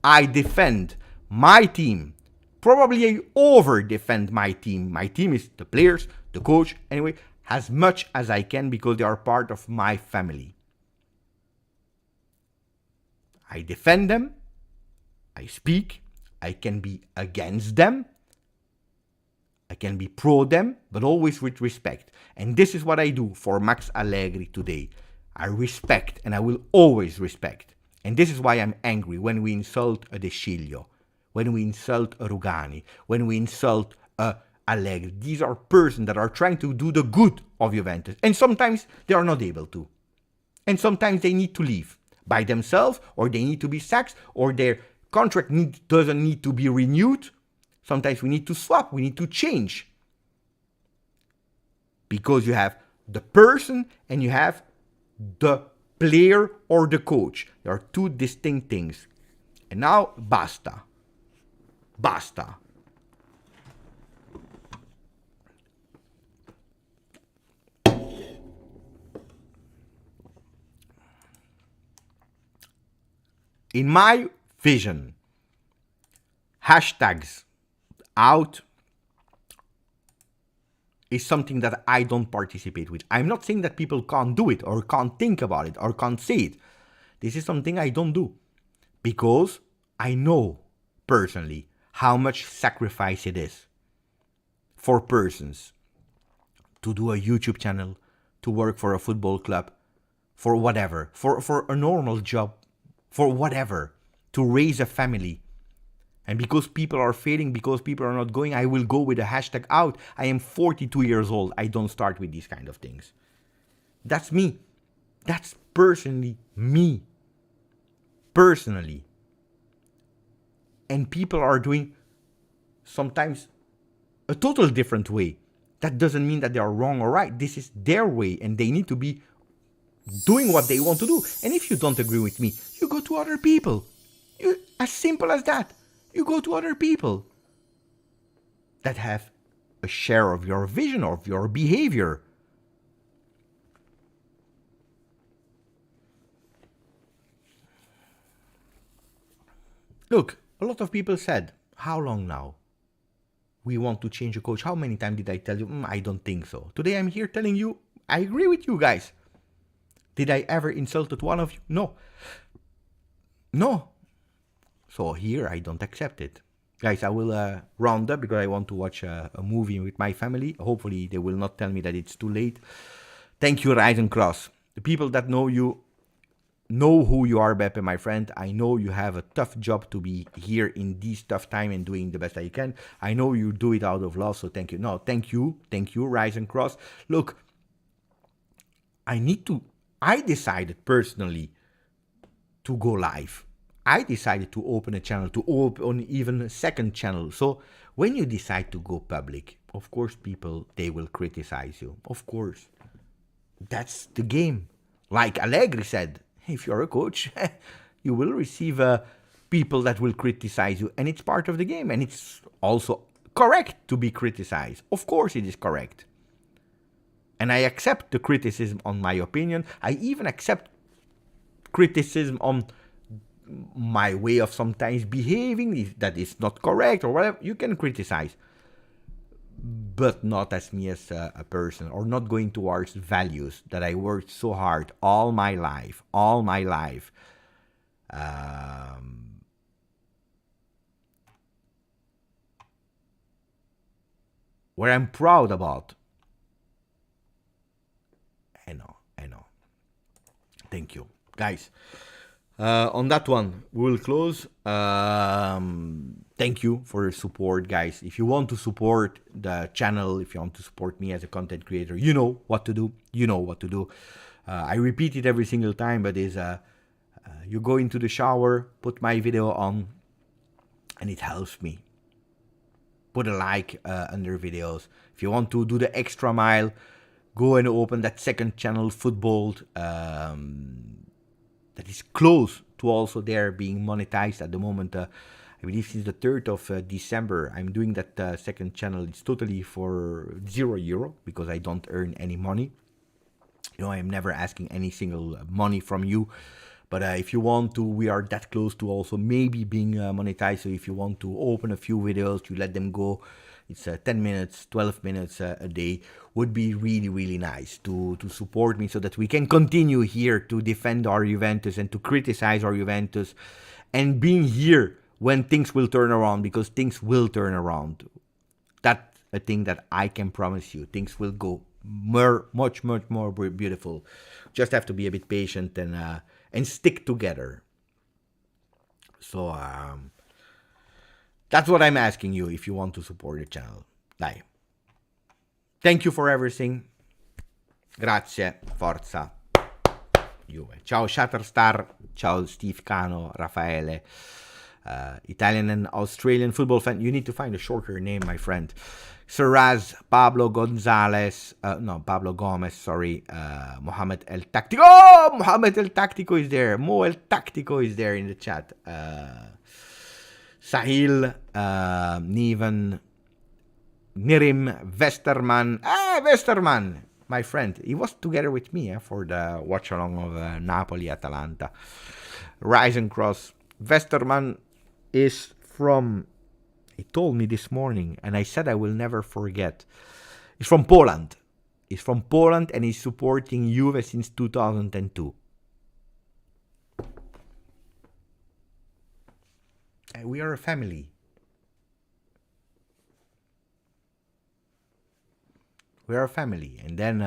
I defend my team. Probably I over-defend my team. My team is the players, the coach, anyway, as much as I can because they are part of my family. I defend them. I speak. I can be against them. I can be pro them, but always with respect. And this is what I do for Max Allegri today. I respect and I will always respect. And this is why I'm angry when we insult a De Sciglio, when we insult a Rugani, when we insult a Allegri. These are persons that are trying to do the good of Juventus. And sometimes they are not able to. And sometimes they need to leave by themselves, or they need to be sacked, or their contract doesn't need to be renewed. Sometimes we need to swap, we need to change. Because you have the person and you have the player or the coach. There are two distinct things. And now, basta. Basta. In my vision, hashtags out is something that I don't participate with. I'm not saying that people can't do it or can't think about it or can't say it. This is something I don't do because I know personally how much sacrifice it is for persons to do a YouTube channel, to work for a football club, for whatever, for a normal job, for whatever, to raise a family. And because people are failing, because people are not going, I will go with a hashtag out. I am 42 years old. I don't start with these kind of things. That's me. That's personally me. Personally. And people are doing sometimes a total different way. That doesn't mean that they are wrong or right. This is their way and they need to be doing what they want to do. And if you don't agree with me, you go to other people. As simple as that. You go to other people that have a share of your vision, of your behavior. Look, a lot of people said, how long now? We want to change a coach. How many times did I tell you? I don't think so. Today I'm here telling you, I agree with you guys. Did I ever insulted one of you? No. No. So here I don't accept it. Guys, I will round up because I want to watch a movie with my family. Hopefully, they will not tell me that it's too late. Thank you, Rise and Cross. The people that know you know who you are, Beppe, my friend. I know you have a tough job to be here in this tough time and doing the best that you can. I know you do it out of love, so thank you. No, thank you, Rise and Cross. Look, I decided personally to go live. I decided to open a channel, to open even a second channel. So when you decide to go public, of course, people, they will criticize you. Of course. That's the game. Like Allegri said, if you're a coach, you will receive people that will criticize you. And it's part of the game. And it's also correct to be criticized. Of course it is correct. And I accept the criticism on my opinion. I even accept criticism on my way of sometimes behaving, if that is not correct or whatever. You can criticize, but not as me as a person, or not going towards values that I worked so hard all my life, where I'm proud about. I know. Thank you, guys. On that one, we will close. Thank you for your support, guys. If you want to support the channel, if you want to support me as a content creator, you know what to do. I repeat it every single time, but is you go into the shower, put my video on, and it helps me. Put a like under videos. If you want to do the extra mile, go and open that second channel, Football, that is close to also there being monetized at the moment. I believe since the 3rd of December, I'm doing that second channel. It's totally for €0 because I don't earn any money. I'm never asking any single money from you. But if you want to, we are that close to also maybe being monetized. So if you want to open a few videos, you let them go. It's 10 minutes, 12 minutes a day. Would be really, really nice to support me so that we can continue here to defend our Juventus and to criticize our Juventus and being here when things will turn around, because things will turn around. That's a thing that I can promise you. Things will go much more beautiful. Just have to be a bit patient and stick together. So that's what I'm asking you if you want to support the channel. Dai. Thank you for everything. Grazie. Forza. Juve. Ciao Shatterstar. Ciao Steve Cano, Raffaele. Italian and Australian football fan. You need to find a shorter name, my friend. Serraz, Pablo Gonzalez, Pablo Gomez, sorry, Mohamed El Tactico. Oh, Mohamed El Tactico is there. Mo El Tactico is there in the chat. Sahil, Niven, Nirim, Westerman. Westerman, my friend. He was together with me for the watch along of Napoli-Atalanta. Rise and Cross. Westerman is from... He told me this morning, and I said I will never forget. He's from Poland. He's from Poland, and he's supporting Juve since 2002. We are a family. We are a family. And then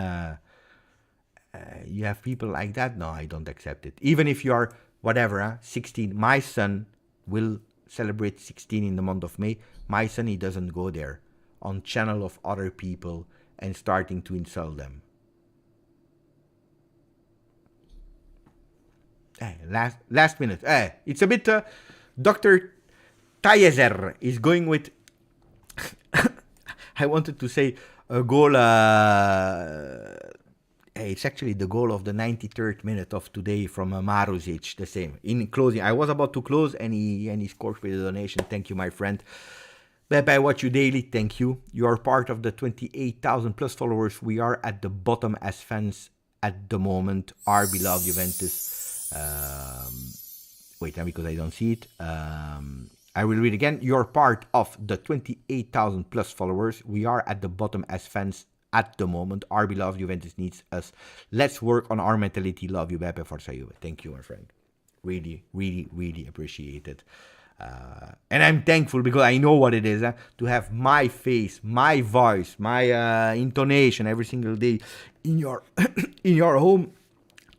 you have people like that. No, I don't accept it. Even if you are, 16. My son will celebrate 16 in the month of May. My son, he doesn't go there on channel of other people and starting to insult them. Last minute. It's a bit... Dr. Tayezer is going with... I wanted to say a goal... it's actually the goal of the 93rd minute of today from Maruzic, the same. In closing, I was about to close and he scored with a donation. Thank you, my friend. Beppe, I watch you daily. Thank you. You are part of the 28,000 plus followers. We are at the bottom as fans at the moment. Our beloved Juventus. Wait, now because I don't see it. I will read again. You're part of the 28,000 plus followers. We are at the bottom as fans at the moment. Our beloved Juventus needs us. Let's work on our mentality. Love you, Beppe. Forza Juve. Thank you, my friend. Really, really, really appreciate it. And I'm thankful because I know what it is to have my face, my voice, my intonation every single day in your in your home.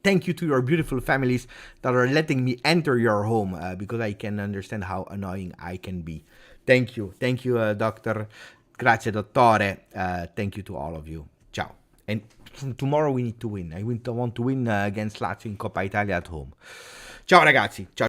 Thank you to your beautiful families that are letting me enter your home because I can understand how annoying I can be. Thank you, Doctor. Grazie, Dottore. Thank you to all of you. Ciao. And tomorrow we need to win. I want to win against Lazio in Coppa Italia at home. Ciao ragazzi. Ciao.